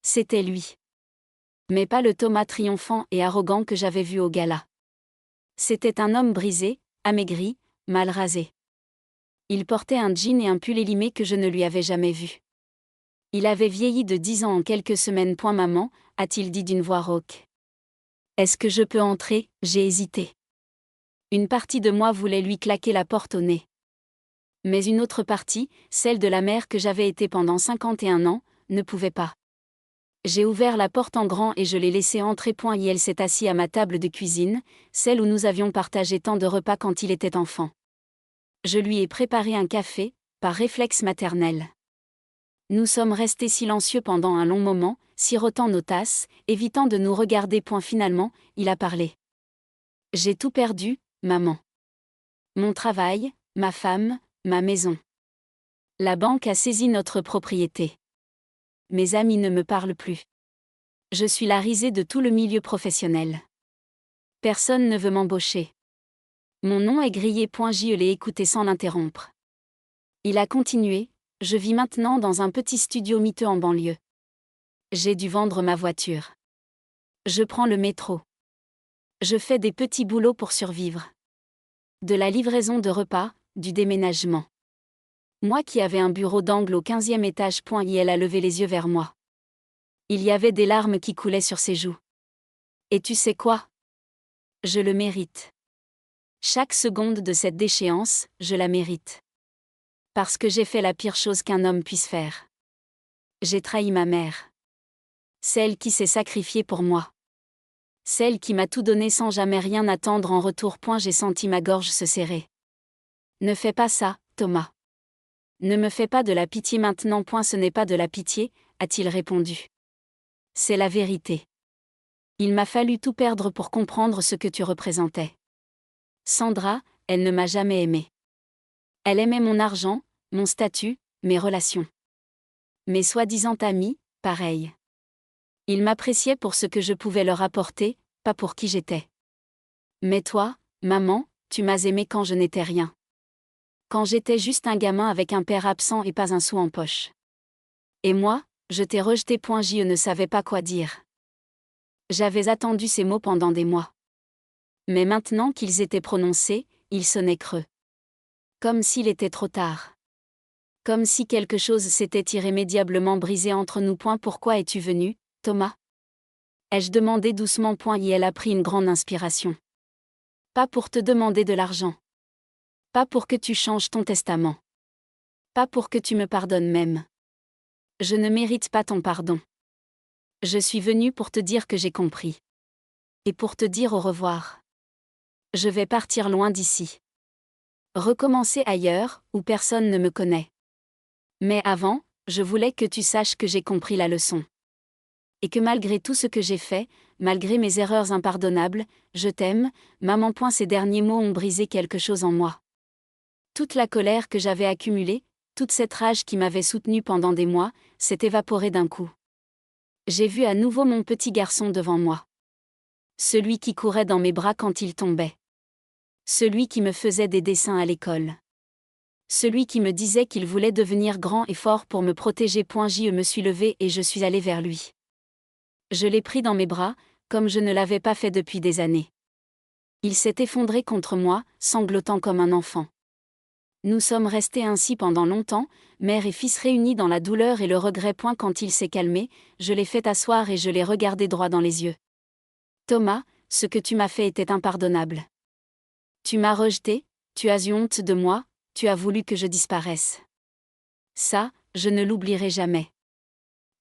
Speaker 1: C'était lui. Mais pas le Thomas triomphant et arrogant que j'avais vu au gala. C'était un homme brisé, amaigri, mal rasé. Il portait un jean et un pull élimé que je ne lui avais jamais vu. Il avait vieilli de 10 ans en quelques semaines. Maman, a-t-il dit d'une voix rauque. Est-ce que je peux entrer? J'ai hésité. Une partie de moi voulait lui claquer la porte au nez. Mais une autre partie, celle de la mère que j'avais été pendant 51 ans, ne pouvait pas. J'ai ouvert la porte en grand et je l'ai laissé entrer. Et elle s'est assise à ma table de cuisine, celle où nous avions partagé tant de repas quand il était enfant. Je lui ai préparé un café, par réflexe maternel. Nous sommes restés silencieux pendant un long moment, sirotant nos tasses, évitant de nous regarder. Finalement, il a parlé. J'ai tout perdu, maman. Mon travail, ma femme, ma maison. La banque a saisi notre propriété. Mes amis ne me parlent plus. Je suis la risée de tout le milieu professionnel. Personne ne veut m'embaucher. Mon nom est grillé. Je l'ai écouté sans l'interrompre. Il a continué, je vis maintenant dans un petit studio miteux en banlieue. J'ai dû vendre ma voiture. Je prends le métro. Je fais des petits boulots pour survivre. De la livraison de repas, du déménagement. Moi qui avais un bureau d'angle au 15e étage. Elle a levé les yeux vers moi. Il y avait des larmes qui coulaient sur ses joues. Et tu sais quoi? Je le mérite. Chaque seconde de cette déchéance, je la mérite. Parce que j'ai fait la pire chose qu'un homme puisse faire. J'ai trahi ma mère. Celle qui s'est sacrifiée pour moi. Celle qui m'a tout donné sans jamais rien attendre en retour. J'ai senti ma gorge se serrer. Ne fais pas ça, Thomas. Ne me fais pas de la pitié maintenant. Ce n'est pas de la pitié, a-t-il répondu. C'est la vérité. Il m'a fallu tout perdre pour comprendre ce que tu représentais. Sandra, elle ne m'a jamais aimé. Elle aimait mon argent, mon statut, mes relations. Mes soi-disant amis, pareil. Ils m'appréciaient pour ce que je pouvais leur apporter, pas pour qui j'étais. Mais toi, maman, tu m'as aimé quand je n'étais rien. Quand j'étais juste un gamin avec un père absent et pas un sou en poche. Et moi, je t'ai rejeté. Je ne savais pas quoi dire. J'avais attendu ces mots pendant des mois. Mais maintenant qu'ils étaient prononcés, ils sonnaient creux. Comme s'il était trop tard. Comme si quelque chose s'était irrémédiablement brisé entre nous. Pourquoi es-tu venu, Thomas? Ai-je demandé doucement. Et elle a pris une grande inspiration. Pas pour te demander de l'argent. Pas pour que tu changes ton testament. Pas pour que tu me pardonnes même. Je ne mérite pas ton pardon. Je suis venue pour te dire que j'ai compris. Et pour te dire au revoir. Je vais partir loin d'ici. Recommencer ailleurs, où personne ne me connaît. Mais avant, je voulais que tu saches que j'ai compris la leçon. Et que malgré tout ce que j'ai fait, malgré mes erreurs impardonnables, je t'aime, maman. Ces derniers mots ont brisé quelque chose en moi. Toute la colère que j'avais accumulée, toute cette rage qui m'avait soutenue pendant des mois, s'est évaporée d'un coup. J'ai vu à nouveau mon petit garçon devant moi. Celui qui courait dans mes bras quand il tombait. Celui qui me faisait des dessins à l'école. Celui qui me disait qu'il voulait devenir grand et fort pour me protéger. Je me suis levée et je suis allée vers lui. Je l'ai pris dans mes bras, comme je ne l'avais pas fait depuis des années. Il s'est effondré contre moi, sanglotant comme un enfant. Nous sommes restés ainsi pendant longtemps, mère et fils réunis dans la douleur et le regret. Quand il s'est calmé, je l'ai fait asseoir et je l'ai regardé droit dans les yeux. Thomas, ce que tu m'as fait était impardonnable. Tu m'as rejeté, tu as eu honte de moi, tu as voulu que je disparaisse. Ça, je ne l'oublierai jamais.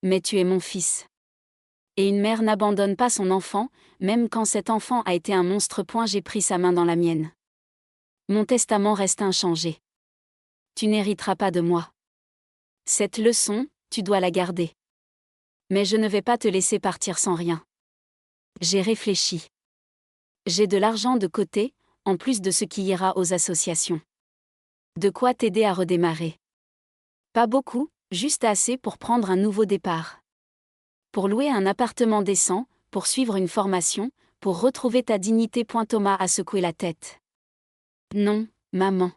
Speaker 1: Mais tu es mon fils. Et une mère n'abandonne pas son enfant, même quand cet enfant a été un monstre. J'ai pris sa main dans la mienne. Mon testament reste inchangé. Tu n'hériteras pas de moi. Cette leçon, tu dois la garder. Mais je ne vais pas te laisser partir sans rien. J'ai réfléchi. J'ai de l'argent de côté, en plus de ce qui ira aux associations. De quoi t'aider à redémarrer. Pas beaucoup, juste assez pour prendre un nouveau départ. Pour louer un appartement décent, pour suivre une formation, pour retrouver ta dignité. Thomas a secoué la tête. Non, maman.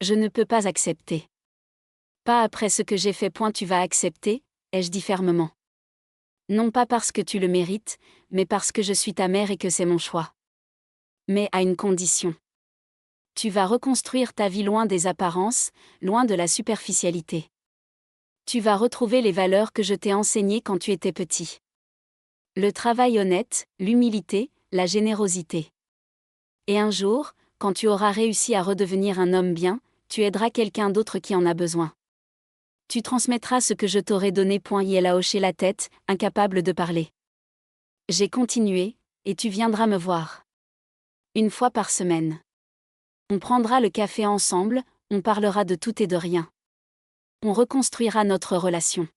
Speaker 1: Je ne peux pas accepter. Pas après ce que j'ai fait. Tu vas accepter, ai-je dit fermement. Non pas parce que tu le mérites, mais parce que je suis ta mère et que c'est mon choix. Mais à une condition. Tu vas reconstruire ta vie loin des apparences, loin de la superficialité. Tu vas retrouver les valeurs que je t'ai enseignées quand tu étais petit. Le travail honnête, l'humilité, la générosité. Et un jour, quand tu auras réussi à redevenir un homme bien, tu aideras quelqu'un d'autre qui en a besoin. Tu transmettras ce que je t'aurai donné. Elle a hoché la tête, incapable de parler. J'ai continué, et tu viendras me voir. Une fois par semaine. On prendra le café ensemble, on parlera de tout et de rien. On reconstruira notre relation.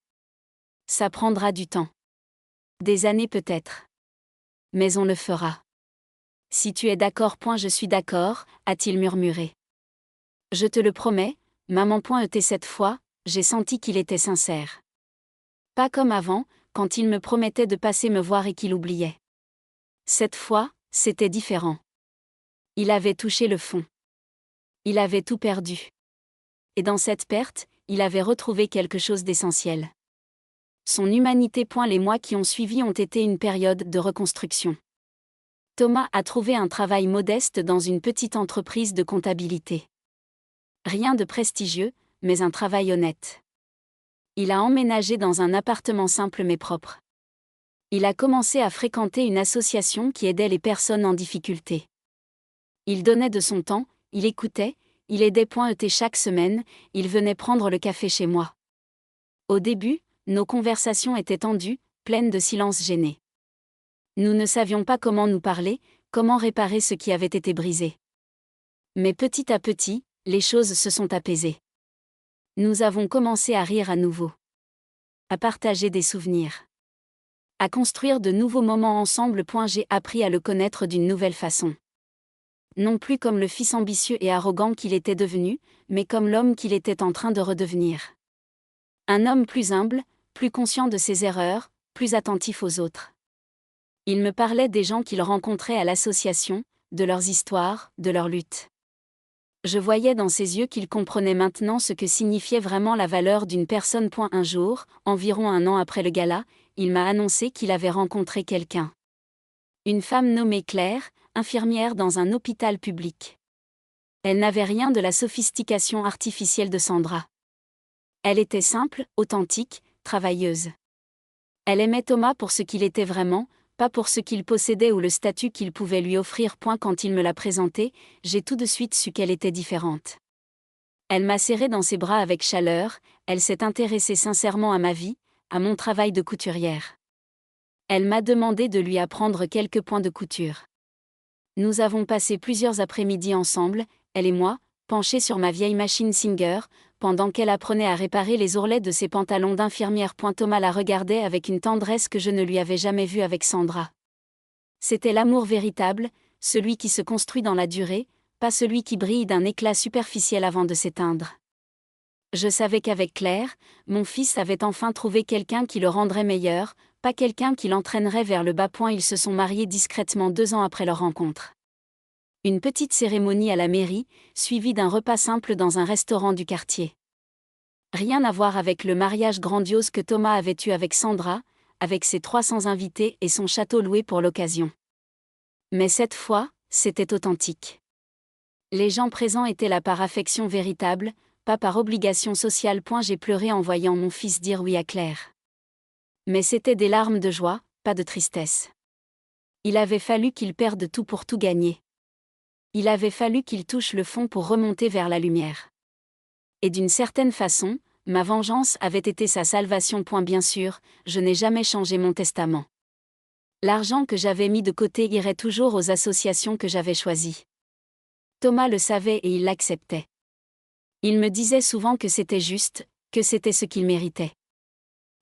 Speaker 1: Ça prendra du temps. Des années peut-être. Mais on le fera. Si tu es d'accord. Je suis d'accord, a-t-il murmuré. Je te le promets, maman. Cette fois, j'ai senti qu'il était sincère. Pas comme avant, quand il me promettait de passer me voir et qu'il oubliait. Cette fois, c'était différent. Il avait touché le fond. Il avait tout perdu. Et dans cette perte, il avait retrouvé quelque chose d'essentiel. Son humanité. Les mois qui ont suivi ont été une période de reconstruction. Thomas a trouvé un travail modeste dans une petite entreprise de comptabilité. Rien de prestigieux, mais un travail honnête. Il a emménagé dans un appartement simple mais propre. Il a commencé à fréquenter une association qui aidait les personnes en difficulté. Il donnait de son temps, il écoutait, il aidait. Chaque semaine, il venait prendre le café chez moi. Au début, nos conversations étaient tendues, pleines de silence gêné. Nous ne savions pas comment nous parler, comment réparer ce qui avait été brisé. Mais petit à petit, les choses se sont apaisées. Nous avons commencé à rire à nouveau. À partager des souvenirs. À construire de nouveaux moments ensemble. J'ai appris à le connaître d'une nouvelle façon. Non plus comme le fils ambitieux et arrogant qu'il était devenu, mais comme l'homme qu'il était en train de redevenir. Un homme plus humble, plus conscient de ses erreurs, plus attentif aux autres. Il me parlait des gens qu'il rencontrait à l'association, de leurs histoires, de leurs luttes. Je voyais dans ses yeux qu'il comprenait maintenant ce que signifiait vraiment la valeur d'une personne. Un jour, environ un an après le gala, il m'a annoncé qu'il avait rencontré quelqu'un. Une femme nommée Claire, infirmière dans un hôpital public. Elle n'avait rien de la sophistication artificielle de Sandra. Elle était simple, authentique, travailleuse. Elle aimait Thomas pour ce qu'il était vraiment, pas pour ce qu'il possédait ou le statut qu'il pouvait lui offrir. Quand il me l'a présentée, j'ai tout de suite su qu'elle était différente. Elle m'a serré dans ses bras avec chaleur, elle s'est intéressée sincèrement à ma vie, à mon travail de couturière. Elle m'a demandé de lui apprendre quelques points de couture. Nous avons passé plusieurs après-midi ensemble, elle et moi, penchés sur ma vieille machine Singer, pendant qu'elle apprenait à réparer les ourlets de ses pantalons d'infirmière. Thomas la regardait avec une tendresse que je ne lui avais jamais vue avec Sandra. C'était l'amour véritable, celui qui se construit dans la durée, pas celui qui brille d'un éclat superficiel avant de s'éteindre. Je savais qu'avec Claire, mon fils avait enfin trouvé quelqu'un qui le rendrait meilleur, pas quelqu'un qui l'entraînerait vers le bas. Ils se sont mariés discrètement 2 ans après leur rencontre. Une petite cérémonie à la mairie, suivie d'un repas simple dans un restaurant du quartier. Rien à voir avec le mariage grandiose que Thomas avait eu avec Sandra, avec ses 300 invités et son château loué pour l'occasion. Mais cette fois, c'était authentique. Les gens présents étaient là par affection véritable, pas par obligation sociale. J'ai pleuré en voyant mon fils dire oui à Claire. Mais c'était des larmes de joie, pas de tristesse. Il avait fallu qu'il perde tout pour tout gagner. Il avait fallu qu'il touche le fond pour remonter vers la lumière. Et d'une certaine façon, ma vengeance avait été sa salvation. Bien sûr, je n'ai jamais changé mon testament. L'argent que j'avais mis de côté irait toujours aux associations que j'avais choisies. Thomas le savait et il l'acceptait. Il me disait souvent que c'était juste, que c'était ce qu'il méritait.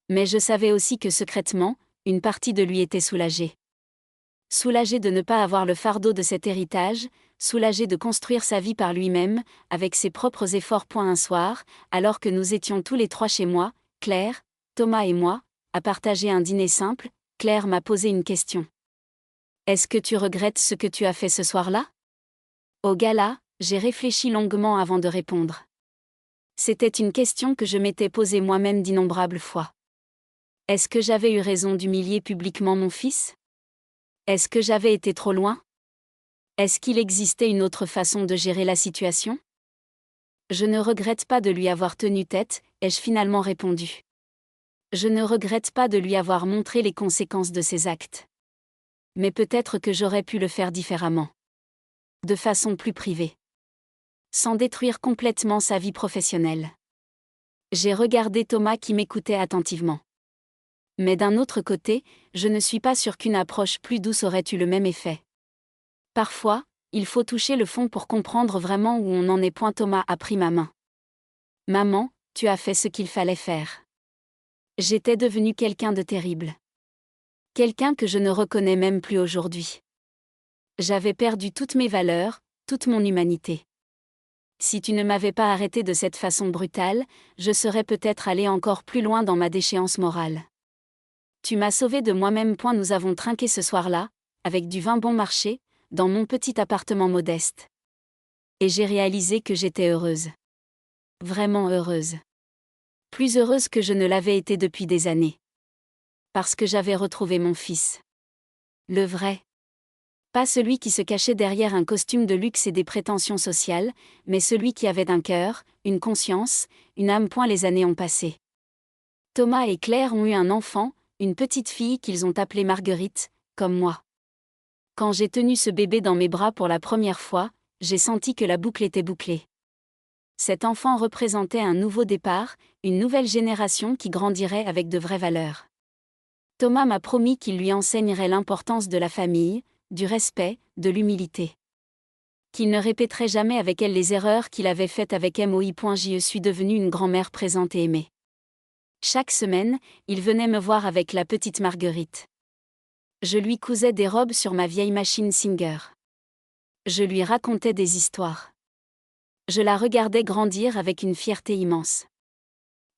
Speaker 1: Mais je savais aussi que secrètement, une partie de lui était soulagée. Soulagé de ne pas avoir le fardeau de cet héritage, soulagé de construire sa vie par lui-même, avec ses propres efforts. Un soir, alors que nous étions tous les trois chez moi, Claire, Thomas et moi, à partager un dîner simple, Claire m'a posé une question. Est-ce que tu regrettes ce que tu as fait ce soir-là ? Au gala, j'ai réfléchi longuement avant de répondre. C'était une question que je m'étais posée moi-même d'innombrables fois. Est-ce que j'avais eu raison d'humilier publiquement mon fils ? Est-ce que j'avais été trop loin ? Est-ce qu'il existait une autre façon de gérer la situation ? Je ne regrette pas de lui avoir tenu tête, ai-je finalement répondu. Je ne regrette pas de lui avoir montré les conséquences de ses actes. Mais peut-être que j'aurais pu le faire différemment. De façon plus privée. Sans détruire complètement sa vie professionnelle. J'ai regardé Thomas qui m'écoutait attentivement. Mais d'un autre côté, je ne suis pas sûre qu'une approche plus douce aurait eu le même effet. Parfois, il faut toucher le fond pour comprendre vraiment où on en est. Thomas a pris ma main. Maman, tu as fait ce qu'il fallait faire. J'étais devenue quelqu'un de terrible. Quelqu'un que je ne reconnais même plus aujourd'hui. J'avais perdu toutes mes valeurs, toute mon humanité. Si tu ne m'avais pas arrêté de cette façon brutale, je serais peut-être allée encore plus loin dans ma déchéance morale. Tu m'as sauvée de moi-même. Nous avons trinqué ce soir-là, avec du vin bon marché, dans mon petit appartement modeste. Et j'ai réalisé que j'étais heureuse. Vraiment heureuse. Plus heureuse que je ne l'avais été depuis des années. Parce que j'avais retrouvé mon fils. Le vrai. Pas celui qui se cachait derrière un costume de luxe et des prétentions sociales, mais celui qui avait un cœur, une conscience, une âme. Les années ont passé. Thomas et Claire ont eu un enfant, une petite fille qu'ils ont appelée Marguerite, comme moi. Quand j'ai tenu ce bébé dans mes bras pour la première fois, j'ai senti que la boucle était bouclée. Cet enfant représentait un nouveau départ, une nouvelle génération qui grandirait avec de vraies valeurs. Thomas m'a promis qu'il lui enseignerait l'importance de la famille, du respect, de l'humilité. Qu'il ne répéterait jamais avec elle les erreurs qu'il avait faites avec moi. Je suis devenue une grand-mère présente et aimée. Chaque semaine, il venait me voir avec la petite Marguerite. Je lui cousais des robes sur ma vieille machine Singer. Je lui racontais des histoires. Je la regardais grandir avec une fierté immense.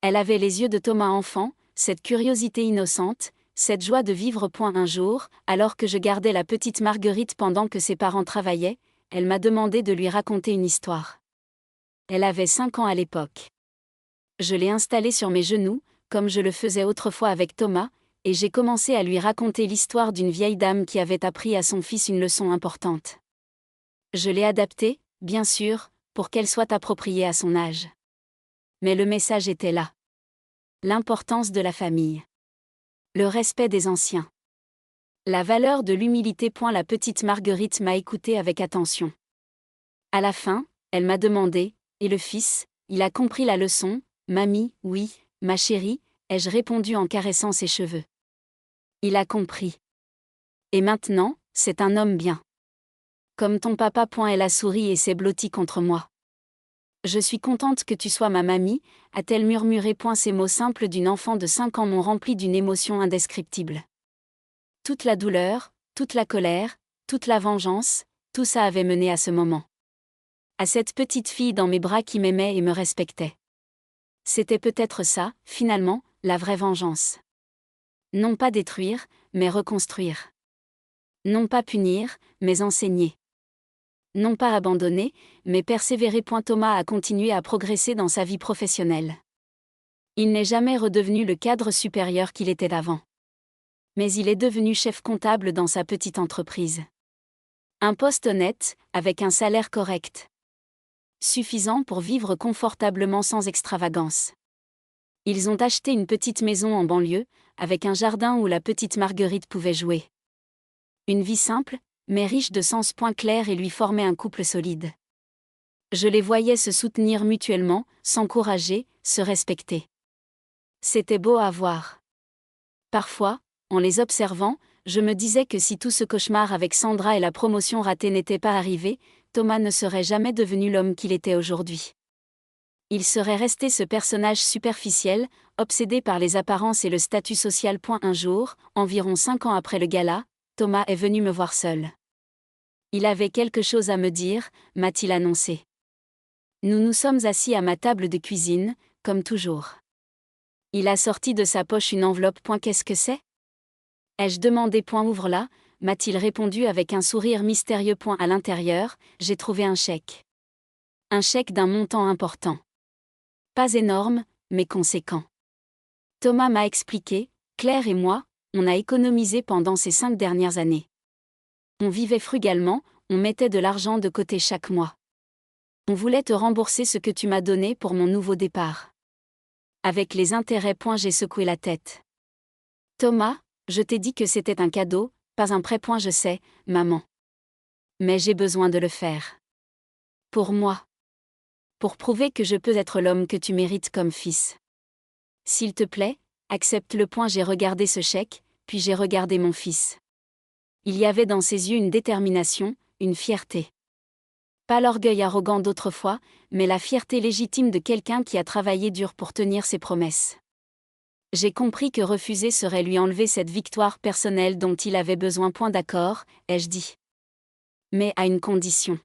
Speaker 1: Elle avait les yeux de Thomas enfant, cette curiosité innocente, cette joie de vivre. Un jour, alors que je gardais la petite Marguerite pendant que ses parents travaillaient, elle m'a demandé de lui raconter une histoire. Elle avait 5 ans à l'époque. Je l'ai installée sur mes genoux, comme je le faisais autrefois avec Thomas, et j'ai commencé à lui raconter l'histoire d'une vieille dame qui avait appris à son fils une leçon importante. Je l'ai adaptée, bien sûr, pour qu'elle soit appropriée à son âge. Mais le message était là. L'importance de la famille. Le respect des anciens. La valeur de l'humilité. La petite Marguerite m'a écoutée avec attention. À la fin, elle m'a demandé, « Et le fils, il a compris la leçon, mamie ?» « Oui, ma chérie », ai-je répondu en caressant ses cheveux. Il a compris. Et maintenant, c'est un homme bien. Comme ton papa. Elle a souri et s'est blottie contre moi. Je suis contente que tu sois ma mamie, a-t-elle murmuré. Ces mots simples d'une enfant de 5 ans m'ont rempli d'une émotion indescriptible. Toute la douleur, toute la colère, toute la vengeance, tout ça avait mené à ce moment. À cette petite fille dans mes bras qui m'aimait et me respectait. C'était peut-être ça, finalement, la vraie vengeance. Non pas détruire, mais reconstruire. Non pas punir, mais enseigner. Non pas abandonner, mais persévérer. Thomas a continué à progresser dans sa vie professionnelle. Il n'est jamais redevenu le cadre supérieur qu'il était avant. Mais il est devenu chef comptable dans sa petite entreprise. Un poste honnête, avec un salaire correct. Suffisant pour vivre confortablement sans extravagance. Ils ont acheté une petite maison en banlieue, avec un jardin où la petite Marguerite pouvait jouer. Une vie simple, mais riche de sens. Claire et lui formaient un couple solide. Je les voyais se soutenir mutuellement, s'encourager, se respecter. C'était beau à voir. Parfois, en les observant, je me disais que si tout ce cauchemar avec Sandra et la promotion ratée n'était pas arrivé, Thomas ne serait jamais devenu l'homme qu'il était aujourd'hui. Il serait resté ce personnage superficiel, obsédé par les apparences et le statut social. Un jour, environ 5 ans après le gala, Thomas est venu me voir seul. Il avait quelque chose à me dire, m'a-t-il annoncé. Nous nous sommes assis à ma table de cuisine, comme toujours. Il a sorti de sa poche une enveloppe. Qu'est-ce que c'est ? Ai-je demandé. Ouvre-la, m'a-t-il répondu avec un sourire mystérieux. À l'intérieur, j'ai trouvé un chèque. Un chèque d'un montant important. Pas énorme, mais conséquent. Thomas m'a expliqué, Claire et moi, on a économisé pendant ces 5 dernières années. On vivait frugalement, on mettait de l'argent de côté chaque mois. On voulait te rembourser ce que tu m'as donné pour mon nouveau départ. Avec les intérêts. J'ai secoué la tête. Thomas, je t'ai dit que c'était un cadeau, pas un prêt. Je sais, maman. Mais j'ai besoin de le faire. Pour moi. Pour prouver que je peux être l'homme que tu mérites comme fils. S'il te plaît, accepte-le. J'ai regardé ce chèque, puis j'ai regardé mon fils. Il y avait dans ses yeux une détermination, une fierté. Pas l'orgueil arrogant d'autrefois, mais la fierté légitime de quelqu'un qui a travaillé dur pour tenir ses promesses. J'ai compris que refuser serait lui enlever cette victoire personnelle dont il avait besoin. D'accord, ai-je dit. Mais à une condition.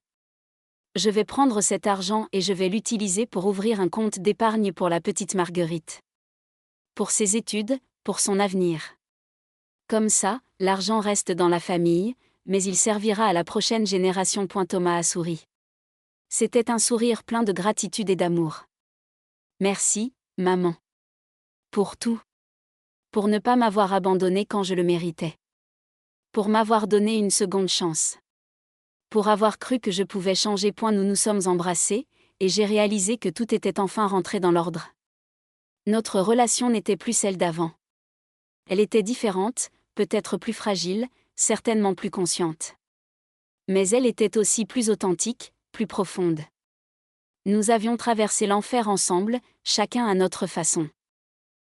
Speaker 1: Je vais prendre cet argent et je vais l'utiliser pour ouvrir un compte d'épargne pour la petite Marguerite. Pour ses études, pour son avenir. Comme ça, l'argent reste dans la famille, mais il servira à la prochaine génération. Thomas a souri. C'était un sourire plein de gratitude et d'amour. Merci, maman. Pour tout. Pour ne pas m'avoir abandonné quand je le méritais. Pour m'avoir donné une seconde chance. Pour avoir cru que je pouvais changer. Nous nous sommes embrassés, et j'ai réalisé que tout était enfin rentré dans l'ordre. Notre relation n'était plus celle d'avant. Elle était différente, peut-être plus fragile, certainement plus consciente. Mais elle était aussi plus authentique, plus profonde. Nous avions traversé l'enfer ensemble, chacun à notre façon.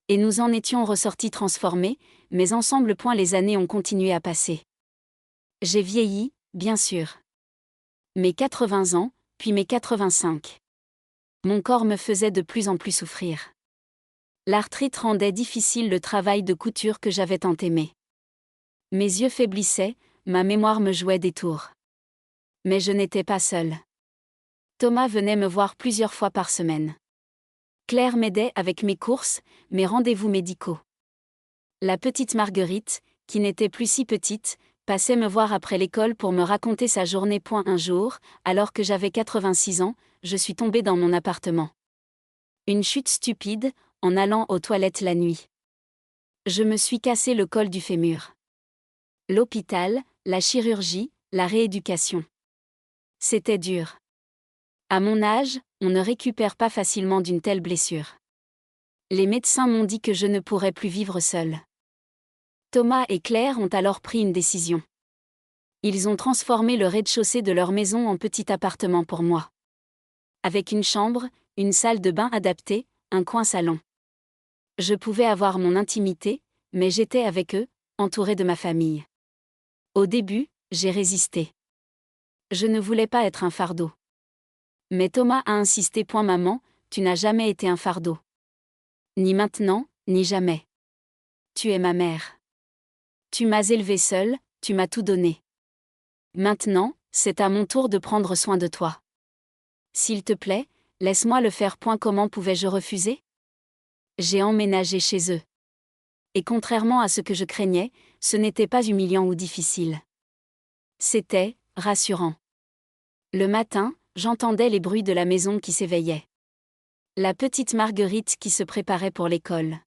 Speaker 1: Et nous en étions ressortis transformés, mais ensemble. Les années ont continué à passer. J'ai vieilli, bien sûr. Mes 80 ans, puis mes 85. Mon corps me faisait de plus en plus souffrir. L'arthrite rendait difficile le travail de couture que j'avais tant aimé. Mes yeux faiblissaient, ma mémoire me jouait des tours. Mais je n'étais pas seule. Thomas venait me voir plusieurs fois par semaine. Claire m'aidait avec mes courses, mes rendez-vous médicaux. La petite Marguerite, qui n'était plus si petite, passait me voir après l'école pour me raconter sa journée. Un jour, alors que j'avais 86 ans, je suis tombée dans mon appartement. Une chute stupide, en allant aux toilettes la nuit. Je me suis cassé le col du fémur. L'hôpital, la chirurgie, la rééducation. C'était dur. À mon âge, on ne récupère pas facilement d'une telle blessure. Les médecins m'ont dit que je ne pourrais plus vivre seule. Thomas et Claire ont alors pris une décision. Ils ont transformé le rez-de-chaussée de leur maison en petit appartement pour moi. Avec une chambre, une salle de bain adaptée, un coin salon. Je pouvais avoir mon intimité, mais j'étais avec eux, entourée de ma famille. Au début, j'ai résisté. Je ne voulais pas être un fardeau. Mais Thomas a insisté. Maman, tu n'as jamais été un fardeau. Ni maintenant, ni jamais. Tu es ma mère. Tu m'as élevée seule, tu m'as tout donné. Maintenant, c'est à mon tour de prendre soin de toi. S'il te plaît, laisse-moi le faire. Comment pouvais-je refuser ? J'ai emménagé chez eux. Et contrairement à ce que je craignais, ce n'était pas humiliant ou difficile. C'était rassurant. Le matin, j'entendais les bruits de la maison qui s'éveillaient. La petite Marguerite qui se préparait pour l'école.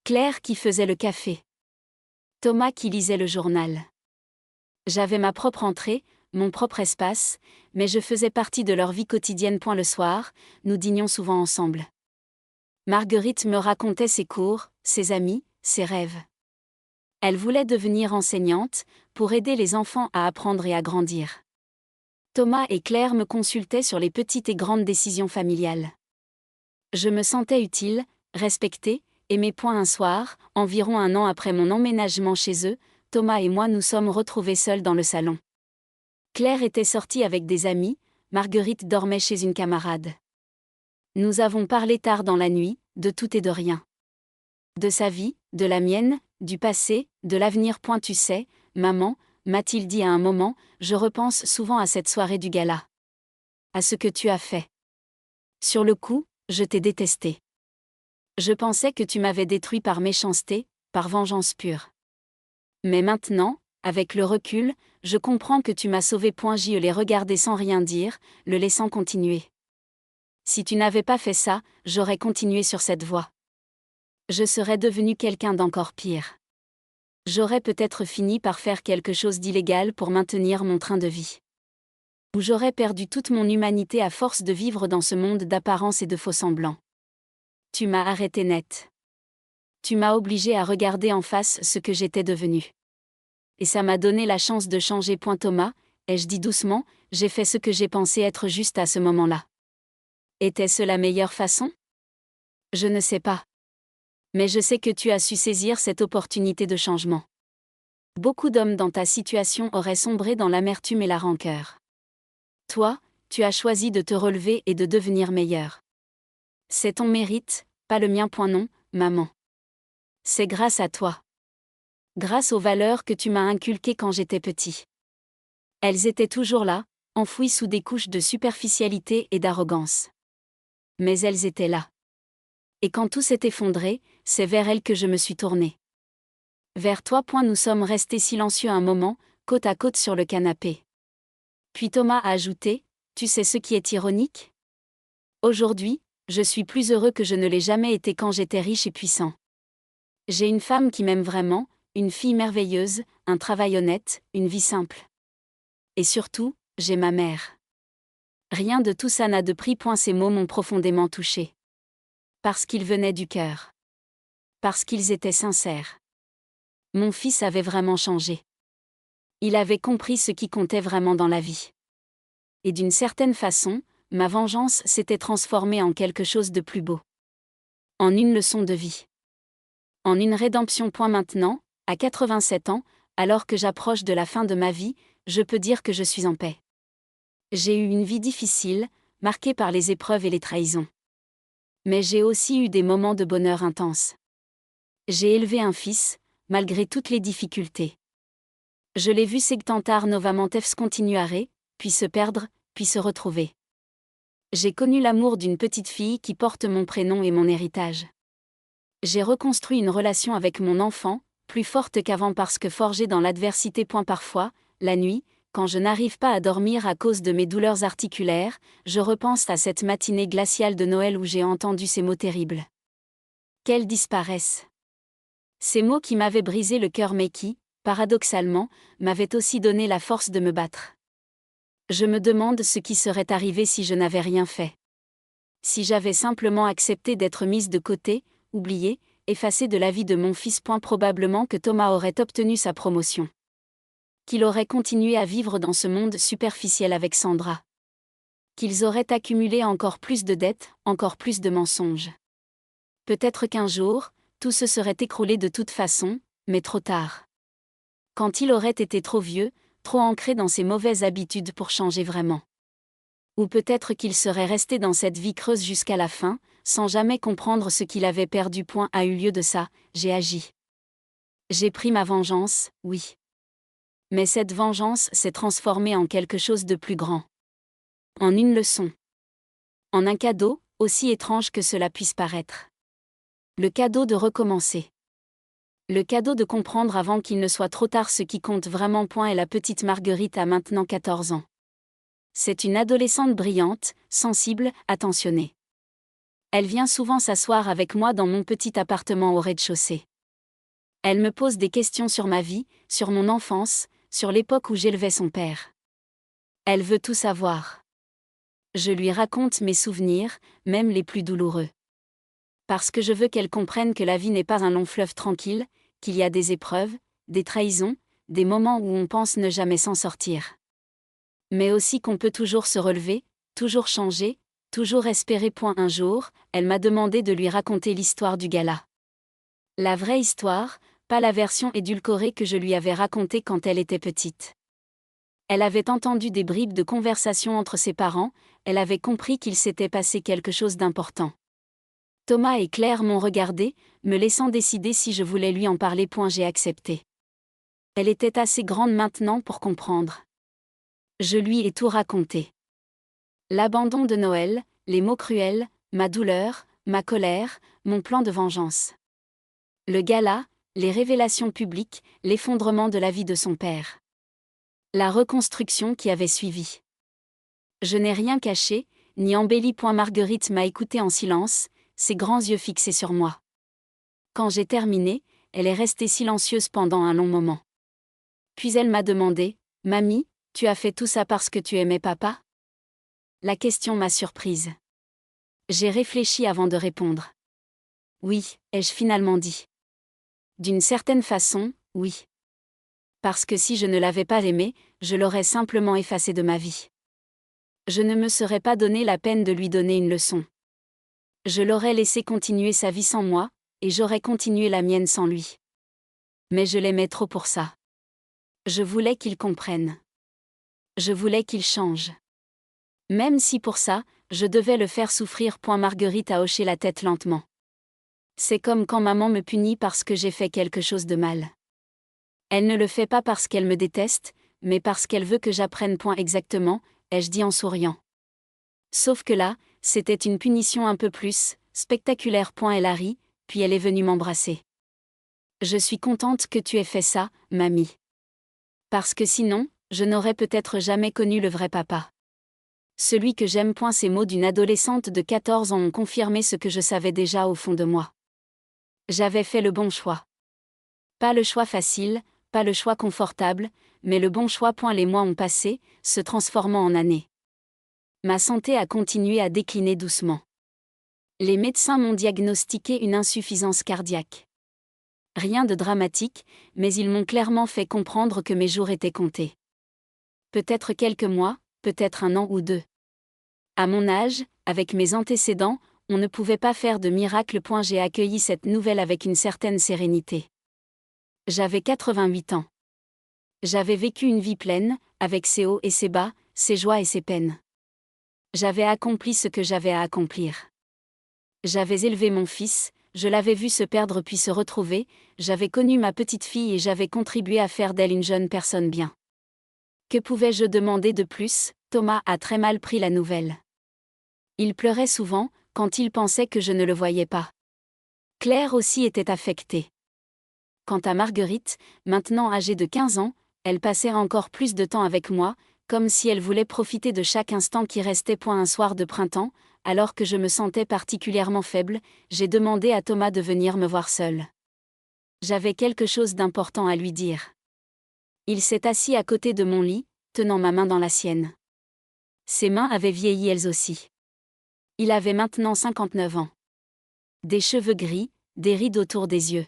Speaker 1: Claire qui faisait le café. Thomas qui lisait le journal. J'avais ma propre entrée, mon propre espace, mais je faisais partie de leur vie quotidienne. Le soir, nous dînions souvent ensemble. Marguerite me racontait ses cours, ses amis, ses rêves. Elle voulait devenir enseignante, pour aider les enfants à apprendre et à grandir. Thomas et Claire me consultaient sur les petites et grandes décisions familiales. Je me sentais utile, respectée, aimée. Un soir, environ 1 an après mon emménagement chez eux, Thomas et moi nous sommes retrouvés seuls dans le salon. Claire était sortie avec des amis, Marguerite dormait chez une camarade. Nous avons parlé tard dans la nuit, de tout et de rien. De sa vie, de la mienne, du passé, de l'avenir. Tu sais, maman, m'a-t-il dit à un moment, je repense souvent à cette soirée du gala. À ce que tu as fait. Sur le coup, je t'ai détesté. Je pensais que tu m'avais détruit par méchanceté, par vengeance pure. Mais maintenant, avec le recul, je comprends que tu m'as sauvé. Je l'ai regardé sans rien dire, le laissant continuer. Si tu n'avais pas fait ça, j'aurais continué sur cette voie. Je serais devenu quelqu'un d'encore pire. J'aurais peut-être fini par faire quelque chose d'illégal pour maintenir mon train de vie. Ou j'aurais perdu toute mon humanité à force de vivre dans ce monde d'apparence et de faux-semblants. Tu m'as arrêté net. Tu m'as obligé à regarder en face ce que j'étais devenu. Et ça m'a donné la chance de changer. Thomas, ai-je dit doucement, j'ai fait ce que j'ai pensé être juste à ce moment-là. Était-ce la meilleure façon? Je ne sais pas. Mais je sais que tu as su saisir cette opportunité de changement. Beaucoup d'hommes dans ta situation auraient sombré dans l'amertume et la rancœur. Toi, tu as choisi de te relever et de devenir meilleur. C'est ton mérite, pas le mien. Non, maman. C'est grâce à toi. Grâce aux valeurs que tu m'as inculquées quand j'étais petit. Elles étaient toujours là, enfouies sous des couches de superficialité et d'arrogance. Mais elles étaient là. Et quand tout s'est effondré, c'est vers elles que je me suis tournée. Vers toi. Nous sommes restés silencieux un moment, côte à côte sur le canapé. Puis Thomas a ajouté, tu sais ce qui est ironique? Aujourd'hui, je suis plus heureux que je ne l'ai jamais été quand j'étais riche et puissant. J'ai une femme qui m'aime vraiment, une fille merveilleuse, un travail honnête, une vie simple. Et surtout, j'ai ma mère. Rien de tout ça n'a de prix. Ces mots m'ont profondément touchée. Parce qu'ils venaient du cœur. Parce qu'ils étaient sincères. Mon fils avait vraiment changé. Il avait compris ce qui comptait vraiment dans la vie. Et d'une certaine façon, ma vengeance s'était transformée en quelque chose de plus beau. En une leçon de vie. En une rédemption. Maintenant, à 87 ans, alors que j'approche de la fin de ma vie, je peux dire que je suis en paix. J'ai eu une vie difficile, marquée par les épreuves et les trahisons. Mais j'ai aussi eu des moments de bonheur intense. J'ai élevé un fils, malgré toutes les difficultés. Je l'ai vu segtentar novamente continuare, puis se perdre, puis se retrouver. J'ai connu l'amour d'une petite fille qui porte mon prénom et mon héritage. J'ai reconstruit une relation avec mon enfant, plus forte qu'avant parce que forgée dans l'adversité. Parfois, la nuit, quand je n'arrive pas à dormir à cause de mes douleurs articulaires, je repense à cette matinée glaciale de Noël où j'ai entendu ces mots terribles. Qu'elles disparaissent. Ces mots qui m'avaient brisé le cœur mais qui, paradoxalement, m'avaient aussi donné la force de me battre. Je me demande ce qui serait arrivé si je n'avais rien fait. Si j'avais simplement accepté d'être mise de côté, oubliée, effacée de la vie de mon fils. Probablement que Thomas aurait obtenu sa promotion. Qu'il aurait continué à vivre dans ce monde superficiel avec Sandra. Qu'ils auraient accumulé encore plus de dettes, encore plus de mensonges. Peut-être qu'un jour, tout se serait écroulé de toute façon, mais trop tard. Quand il aurait été trop vieux, trop ancré dans ses mauvaises habitudes pour changer vraiment. Ou peut-être qu'il serait resté dans cette vie creuse jusqu'à la fin, sans jamais comprendre ce qu'il avait perdu. A eu lieu de ça, j'ai agi. J'ai pris ma vengeance, oui. Mais cette vengeance s'est transformée en quelque chose de plus grand. En une leçon. En un cadeau, aussi étrange que cela puisse paraître. Le cadeau de recommencer. Le cadeau de comprendre avant qu'il ne soit trop tard ce qui compte vraiment. Et la petite Marguerite a maintenant 14 ans. C'est une adolescente brillante, sensible, attentionnée. Elle vient souvent s'asseoir avec moi dans mon petit appartement au rez-de-chaussée. Elle me pose des questions sur ma vie, sur mon enfance, sur l'époque où j'élevais son père. Elle veut tout savoir. Je lui raconte mes souvenirs, même les plus douloureux. Parce que je veux qu'elle comprenne que la vie n'est pas un long fleuve tranquille, qu'il y a des épreuves, des trahisons, des moments où on pense ne jamais s'en sortir. Mais aussi qu'on peut toujours se relever, toujours changer, toujours espérer. Un jour, elle m'a demandé de lui raconter l'histoire du gala. La vraie histoire, pas la version édulcorée que je lui avais racontée quand elle était petite. Elle avait entendu des bribes de conversation entre ses parents, elle avait compris qu'il s'était passé quelque chose d'important. Thomas et Claire m'ont regardé, me laissant décider si je voulais lui en parler. J'ai accepté. Elle était assez grande maintenant pour comprendre. Je lui ai tout raconté. L'abandon de Noël, les mots cruels, ma douleur, ma colère, mon plan de vengeance. Le gala, les révélations publiques, l'effondrement de la vie de son père. La reconstruction qui avait suivi. Je n'ai rien caché, ni embelli. Marguerite m'a écouté en silence, ses grands yeux fixés sur moi. Quand j'ai terminé, elle est restée silencieuse pendant un long moment. Puis elle m'a demandé, « Mamie, tu as fait tout ça parce que tu aimais papa ?» La question m'a surprise. J'ai réfléchi avant de répondre. Oui, ai-je finalement dit. D'une certaine façon, oui. Parce que si je ne l'avais pas aimé, je l'aurais simplement effacé de ma vie. Je ne me serais pas donné la peine de lui donner une leçon. Je l'aurais laissé continuer sa vie sans moi, et j'aurais continué la mienne sans lui. Mais je l'aimais trop pour ça. Je voulais qu'il comprenne. Je voulais qu'il change. Même si pour ça, je devais le faire souffrir. Marguerite a hoché la tête lentement. C'est comme quand maman me punit parce que j'ai fait quelque chose de mal. Elle ne le fait pas parce qu'elle me déteste, mais parce qu'elle veut que j'apprenne. Exactement, ai-je dit en souriant. Sauf que là, c'était une punition un peu plus spectaculaire. Elle a ri, puis elle est venue m'embrasser. Je suis contente que tu aies fait ça, mamie. Parce que sinon, je n'aurais peut-être jamais connu le vrai papa. Celui que j'aime. Ces mots d'une adolescente de 14 ans ont confirmé ce que je savais déjà au fond de moi. J'avais fait le bon choix. Pas le choix facile, pas le choix confortable, mais le bon choix. Les mois ont passé, se transformant en années. Ma santé a continué à décliner doucement. Les médecins m'ont diagnostiqué une insuffisance cardiaque. Rien de dramatique, mais ils m'ont clairement fait comprendre que mes jours étaient comptés. Peut-être quelques mois, peut-être un an ou deux. À mon âge, avec mes antécédents, on ne pouvait pas faire de miracle. J'ai accueilli cette nouvelle avec une certaine sérénité. J'avais 88 ans. J'avais vécu une vie pleine, avec ses hauts et ses bas, ses joies et ses peines. J'avais accompli ce que j'avais à accomplir. J'avais élevé mon fils, je l'avais vu se perdre puis se retrouver, j'avais connu ma petite fille et j'avais contribué à faire d'elle une jeune personne bien. Que pouvais-je demander de plus? Thomas a très mal pris la nouvelle. Il pleurait souvent, quand il pensait que je ne le voyais pas. Claire aussi était affectée. Quant à Marguerite, maintenant âgée de 15 ans, elle passait encore plus de temps avec moi, comme si elle voulait profiter de chaque instant qui restait. Un soir de printemps, alors que je me sentais particulièrement faible, j'ai demandé à Thomas de venir me voir seul. J'avais quelque chose d'important à lui dire. Il s'est assis à côté de mon lit, tenant ma main dans la sienne. Ses mains avaient vieilli elles aussi. Il avait maintenant 59 ans. Des cheveux gris, des rides autour des yeux.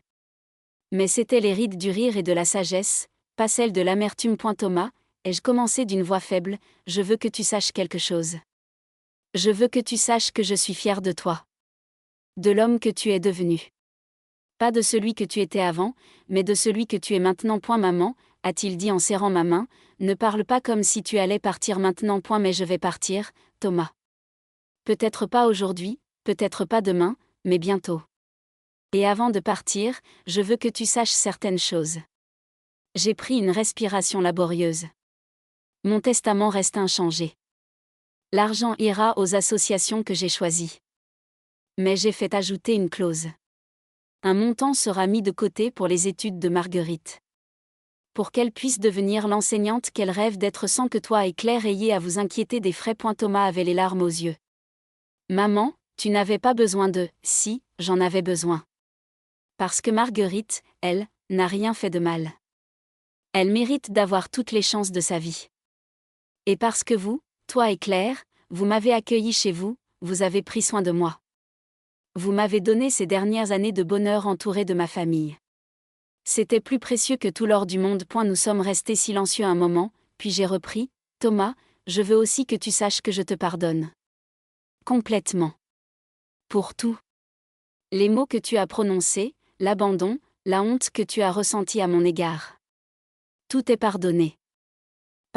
Speaker 1: Mais c'étaient les rides du rire et de la sagesse, pas celles de l'amertume. Thomas, ai-je commencé d'une voix faible, je veux que tu saches quelque chose. Je veux que tu saches que je suis fière de toi. De l'homme que tu es devenu. Pas de celui que tu étais avant, mais de celui que tu es maintenant. Maman, a-t-il dit en serrant ma main, ne parle pas comme si tu allais partir maintenant. Mais je vais partir, Thomas. Peut-être pas aujourd'hui, peut-être pas demain, mais bientôt. Et avant de partir, je veux que tu saches certaines choses. J'ai pris une respiration laborieuse. Mon testament reste inchangé. L'argent ira aux associations que j'ai choisies. Mais j'ai fait ajouter une clause. Un montant sera mis de côté pour les études de Marguerite. Pour qu'elle puisse devenir l'enseignante qu'elle rêve d'être sans que toi et Claire ayez à vous inquiéter des frais. Thomas avait les larmes aux yeux. Maman, tu n'avais pas besoin de « si, j'en avais besoin ». Parce que Marguerite, elle, n'a rien fait de mal. Elle mérite d'avoir toutes les chances de sa vie. Et parce que vous, toi et Claire, vous m'avez accueilli chez vous, vous avez pris soin de moi. Vous m'avez donné ces dernières années de bonheur entouré de ma famille. C'était plus précieux que tout l'or du monde. Nous sommes restés silencieux un moment, puis j'ai repris, Thomas, je veux aussi que tu saches que je te pardonne. Complètement. Pour tout. Les mots que tu as prononcés, l'abandon, la honte que tu as ressentie à mon égard. Tout est pardonné.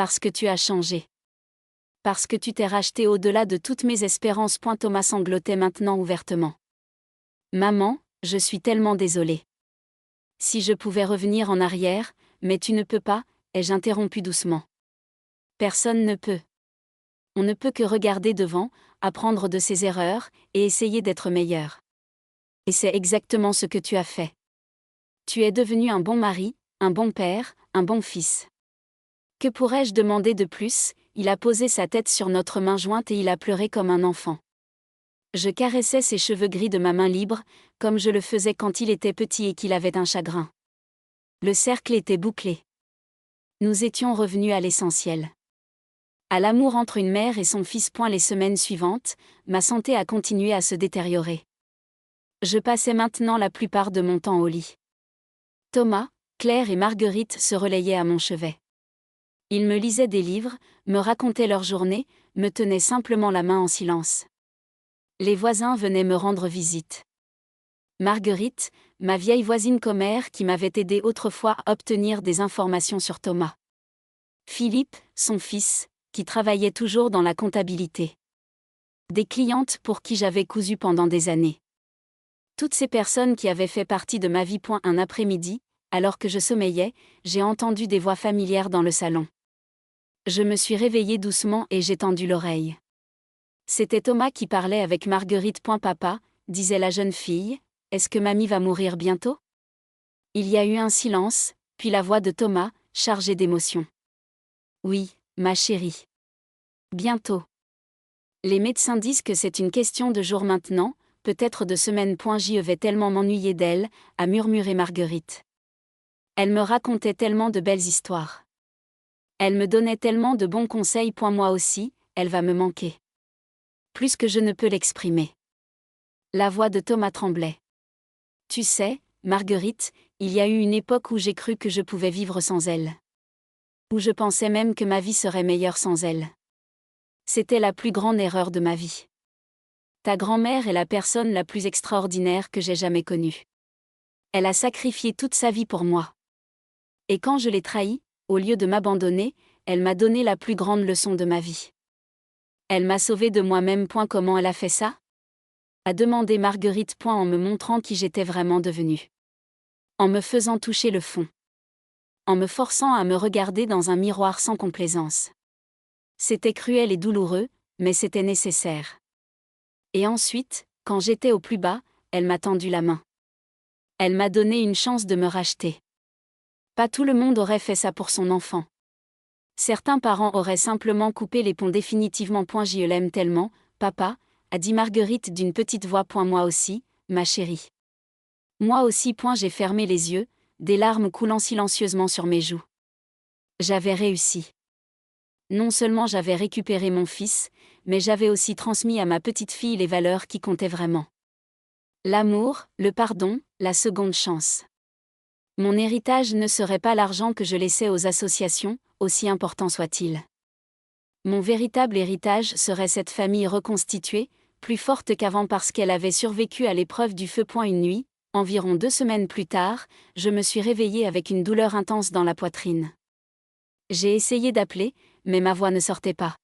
Speaker 1: Parce que tu as changé. Parce que tu t'es racheté au-delà de toutes mes espérances. Thomas sanglotait maintenant ouvertement. Maman, je suis tellement désolée. Si je pouvais revenir en arrière, mais tu ne peux pas, ai-je interrompu doucement. Personne ne peut. On ne peut que regarder devant, apprendre de ses erreurs, et essayer d'être meilleur. Et c'est exactement ce que tu as fait. Tu es devenu un bon mari, un bon père, un bon fils. Que pourrais-je demander de plus? Il a posé sa tête sur notre main jointe et il a pleuré comme un enfant. Je caressais ses cheveux gris de ma main libre, comme je le faisais quand il était petit et qu'il avait un chagrin. Le cercle était bouclé. Nous étions revenus à l'essentiel. À l'amour entre une mère et son fils. Les semaines suivantes, ma santé a continué à se détériorer. Je passais maintenant la plupart de mon temps au lit. Thomas, Claire et Marguerite se relayaient à mon chevet. Ils me lisaient des livres, me racontaient leur journée, me tenaient simplement la main en silence. Les voisins venaient me rendre visite. Marguerite, ma vieille voisine commère qui m'avait aidé autrefois à obtenir des informations sur Thomas. Philippe, son fils, qui travaillait toujours dans la comptabilité. Des clientes pour qui j'avais cousu pendant des années. Toutes ces personnes qui avaient fait partie de ma vie. Un après-midi, alors que je sommeillais, j'ai entendu des voix familières dans le salon. Je me suis réveillée doucement et j'ai tendu l'oreille. C'était Thomas qui parlait avec Marguerite. Papa, disait la jeune fille, est-ce que mamie va mourir bientôt? Il y a eu un silence, puis la voix de Thomas, chargée d'émotion. Oui, ma chérie. Bientôt. Les médecins disent que c'est une question de jours maintenant, peut-être de semaines. Je vais tellement m'ennuyer d'elle, a murmuré Marguerite. Elle me racontait tellement de belles histoires. Elle me donnait tellement de bons conseils. Moi aussi, elle va me manquer. Plus que je ne peux l'exprimer. La voix de Thomas tremblait. Tu sais, Marguerite, il y a eu une époque où j'ai cru que je pouvais vivre sans elle. Où je pensais même que ma vie serait meilleure sans elle. C'était la plus grande erreur de ma vie. Ta grand-mère est la personne la plus extraordinaire que j'ai jamais connue. Elle a sacrifié toute sa vie pour moi. Et quand je l'ai trahie, au lieu de m'abandonner, elle m'a donné la plus grande leçon de ma vie. Elle m'a sauvée de moi-même. Comment elle a fait ça? A demandé Marguerite. En me montrant qui j'étais vraiment devenue. En me faisant toucher le fond. En me forçant à me regarder dans un miroir sans complaisance. C'était cruel et douloureux, mais c'était nécessaire. Et ensuite, quand j'étais au plus bas, elle m'a tendu la main. Elle m'a donné une chance de me racheter. Pas tout le monde aurait fait ça pour son enfant. Certains parents auraient simplement coupé les ponts définitivement. Je l'aime tellement, papa, a dit Marguerite d'une petite voix. Moi aussi, ma chérie. Moi aussi. J'ai fermé les yeux, des larmes coulant silencieusement sur mes joues. J'avais réussi. Non seulement j'avais récupéré mon fils, mais j'avais aussi transmis à ma petite fille les valeurs qui comptaient vraiment. L'amour, le pardon, la seconde chance. Mon héritage ne serait pas l'argent que je laissais aux associations, aussi important soit-il. Mon véritable héritage serait cette famille reconstituée, plus forte qu'avant parce qu'elle avait survécu à l'épreuve du feu. Une nuit, environ 2 semaines plus tard, je me suis réveillée avec une douleur intense dans la poitrine. J'ai essayé d'appeler, mais ma voix ne sortait pas.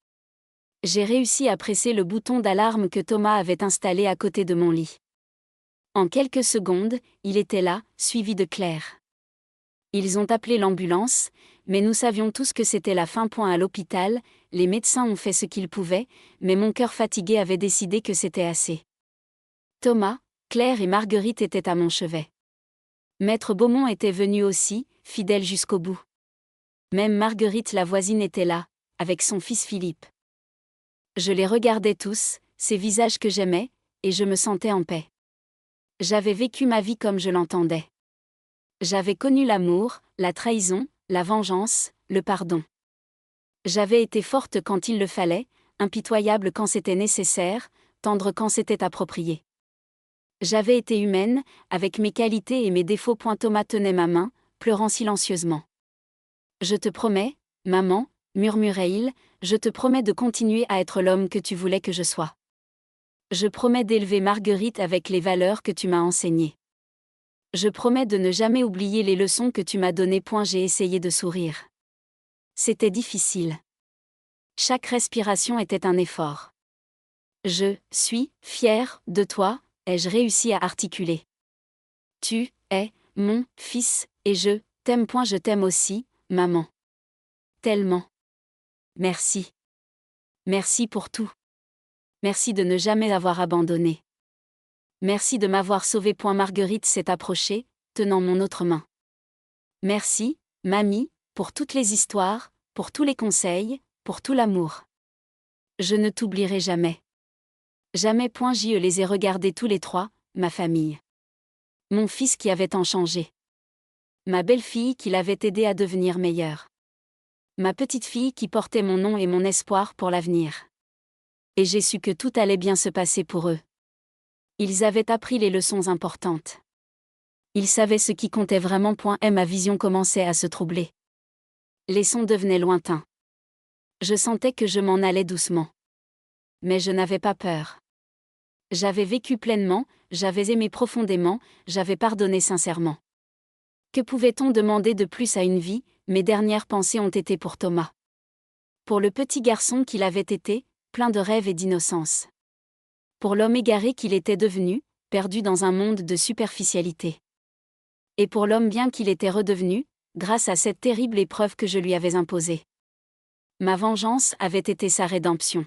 Speaker 1: J'ai réussi à presser le bouton d'alarme que Thomas avait installé à côté de mon lit. En quelques secondes, il était là, suivi de Claire. Ils ont appelé l'ambulance, mais nous savions tous que c'était la fin. À l'hôpital, les médecins ont fait ce qu'ils pouvaient, mais mon cœur fatigué avait décidé que c'était assez. Thomas, Claire et Marguerite étaient à mon chevet. Maître Beaumont était venu aussi, fidèle jusqu'au bout. Même Marguerite la voisine était là, avec son fils Philippe. Je les regardais tous, ces visages que j'aimais, et je me sentais en paix. J'avais vécu ma vie comme je l'entendais. J'avais connu l'amour, la trahison, la vengeance, le pardon. J'avais été forte quand il le fallait, impitoyable quand c'était nécessaire, tendre quand c'était approprié. J'avais été humaine, avec mes qualités et mes défauts. Thomas tenait ma main, pleurant silencieusement. Je te promets, maman, murmurait-il, je te promets de continuer à être l'homme que tu voulais que je sois. Je promets d'élever Marguerite avec les valeurs que tu m'as enseignées. Je promets de ne jamais oublier les leçons que tu m'as données. J'ai essayé de sourire. C'était difficile. Chaque respiration était un effort. Je suis fière de toi, ai-je réussi à articuler. Tu es mon fils, et je t'aime. Je t'aime aussi, maman. Tellement. Merci. Merci pour tout. Merci de ne jamais avoir abandonné. Merci de m'avoir sauvé. Marguerite s'est approchée, tenant mon autre main. Merci, mamie, pour toutes les histoires, pour tous les conseils, pour tout l'amour. Je ne t'oublierai jamais. Jamais. Je les ai regardés tous les trois, ma famille. Mon fils qui avait tant changé. Ma belle-fille qui l'avait aidé à devenir meilleure. Ma petite-fille qui portait mon nom et mon espoir pour l'avenir. Et j'ai su que tout allait bien se passer pour eux. Ils avaient appris les leçons importantes. Ils savaient ce qui comptait vraiment. Et ma vision commençait à se troubler. Les sons devenaient lointains. Je sentais que je m'en allais doucement. Mais je n'avais pas peur. J'avais vécu pleinement, j'avais aimé profondément, j'avais pardonné sincèrement. Que pouvait-on demander de plus à une vie? Mes dernières pensées ont été pour Thomas. Pour le petit garçon qu'il avait été, plein de rêves et d'innocence. Pour l'homme égaré qu'il était devenu, perdu dans un monde de superficialité. Et pour l'homme bien qu'il était redevenu, grâce à cette terrible épreuve que je lui avais imposée. Ma vengeance avait été sa rédemption.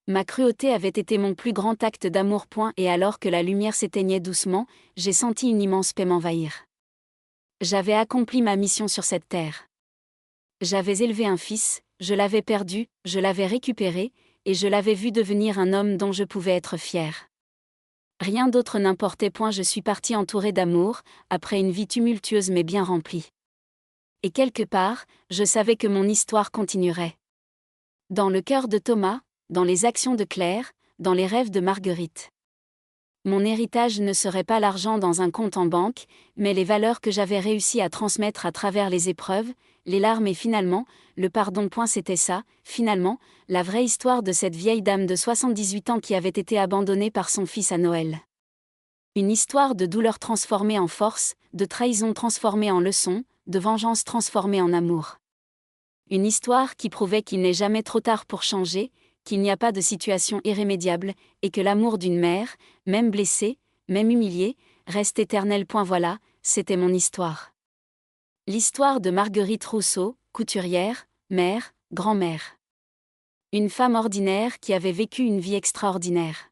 Speaker 1: Ma cruauté avait été mon plus grand acte d'amour. Et alors que la lumière s'éteignait doucement, j'ai senti une immense paix m'envahir. J'avais accompli ma mission sur cette terre. J'avais élevé un fils, je l'avais perdu, je l'avais récupéré, et je l'avais vu devenir un homme dont je pouvais être fière. Rien d'autre n'importait. Je suis partie entourée d'amour, après une vie tumultueuse mais bien remplie. Et quelque part, je savais que mon histoire continuerait. Dans le cœur de Thomas, dans les actions de Claire, dans les rêves de Marguerite. Mon héritage ne serait pas l'argent dans un compte en banque, mais les valeurs que j'avais réussi à transmettre à travers les épreuves, les larmes et finalement, le pardon. C'était ça, finalement, la vraie histoire de cette vieille dame de 78 ans qui avait été abandonnée par son fils à Noël. Une histoire de douleur transformée en force, de trahison transformée en leçon, de vengeance transformée en amour. Une histoire qui prouvait qu'il n'est jamais trop tard pour changer, qu'il n'y a pas de situation irrémédiable, et que l'amour d'une mère, même blessée, même humiliée, reste éternel. Voilà, c'était mon histoire. L'histoire de Marguerite Rousseau, couturière, mère, grand-mère. Une femme ordinaire qui avait vécu une vie extraordinaire.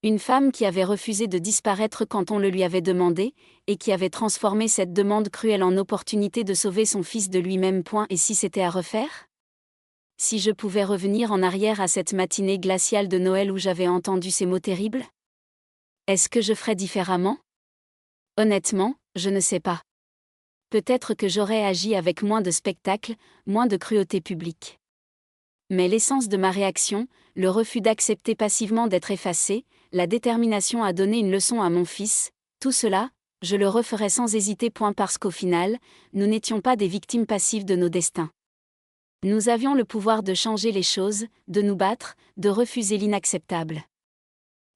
Speaker 1: Une femme qui avait refusé de disparaître quand on le lui avait demandé, et qui avait transformé cette demande cruelle en opportunité de sauver son fils de lui-même. Et si c'était à refaire ? Si je pouvais revenir en arrière à cette matinée glaciale de Noël où j'avais entendu ces mots terribles ? Est-ce que je ferais différemment ? Honnêtement, je ne sais pas. Peut-être que j'aurais agi avec moins de spectacle, moins de cruauté publique. Mais l'essence de ma réaction, le refus d'accepter passivement d'être effacé, la détermination à donner une leçon à mon fils, tout cela, je le referais sans hésiter. Parce qu'au final, nous n'étions pas des victimes passives de nos destins. Nous avions le pouvoir de changer les choses, de nous battre, de refuser l'inacceptable.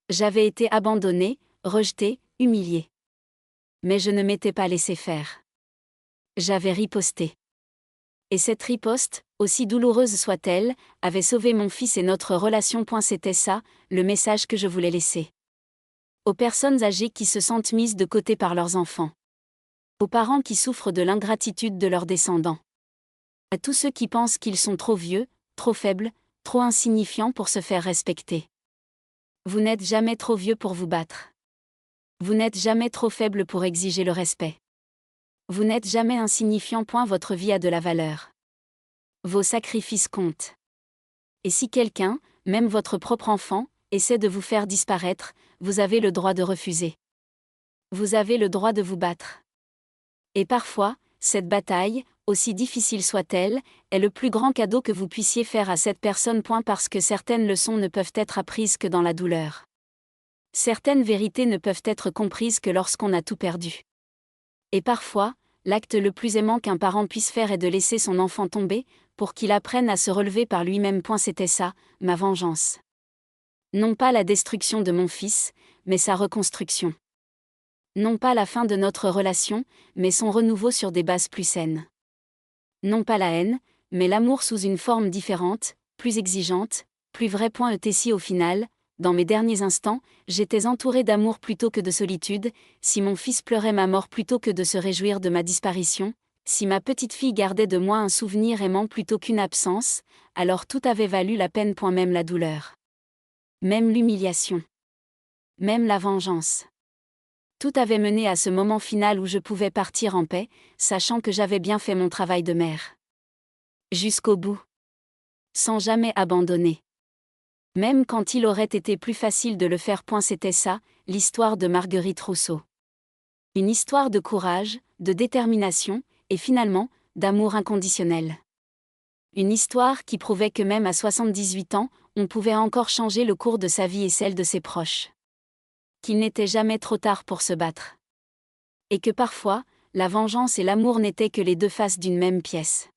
Speaker 1: J'avais été abandonnée, rejetée, humiliée. Mais je ne m'étais pas laissé faire. J'avais riposté. Et cette riposte, aussi douloureuse soit-elle, avait sauvé mon fils et notre relation. C'était ça, le message que je voulais laisser. Aux personnes âgées qui se sentent mises de côté par leurs enfants. Aux parents qui souffrent de l'ingratitude de leurs descendants. À tous ceux qui pensent qu'ils sont trop vieux, trop faibles, trop insignifiants pour se faire respecter. Vous n'êtes jamais trop vieux pour vous battre. Vous n'êtes jamais trop faible pour exiger le respect. Vous n'êtes jamais insignifiant. Votre vie a de la valeur. Vos sacrifices comptent. Et si quelqu'un, même votre propre enfant, essaie de vous faire disparaître, vous avez le droit de refuser. Vous avez le droit de vous battre. Et parfois, cette bataille, aussi difficile soit-elle, est le plus grand cadeau que vous puissiez faire à cette personne. Parce que certaines leçons ne peuvent être apprises que dans la douleur. Certaines vérités ne peuvent être comprises que lorsqu'on a tout perdu. Et parfois, l'acte le plus aimant qu'un parent puisse faire est de laisser son enfant tomber, pour qu'il apprenne à se relever par lui-même. C'était ça, ma vengeance. Non pas la destruction de mon fils, mais sa reconstruction. Non pas la fin de notre relation, mais son renouveau sur des bases plus saines. Non pas la haine, mais l'amour sous une forme différente, plus exigeante, plus vrai. Si au final, dans mes derniers instants, j'étais entourée d'amour plutôt que de solitude, si mon fils pleurait ma mort plutôt que de se réjouir de ma disparition, si ma petite fille gardait de moi un souvenir aimant plutôt qu'une absence, alors tout avait valu la peine. Même la douleur. Même l'humiliation. Même la vengeance. Tout avait mené à ce moment final où je pouvais partir en paix, sachant que j'avais bien fait mon travail de mère. Jusqu'au bout. Sans jamais abandonner. Même quand il aurait été plus facile de le faire. C'était ça, l'histoire de Marguerite Rousseau. Une histoire de courage, de détermination, et finalement, d'amour inconditionnel. Une histoire qui prouvait que même à 78 ans, on pouvait encore changer le cours de sa vie et celle de ses proches. Qu'il n'était jamais trop tard pour se battre. Et que parfois, la vengeance et l'amour n'étaient que les deux faces d'une même pièce.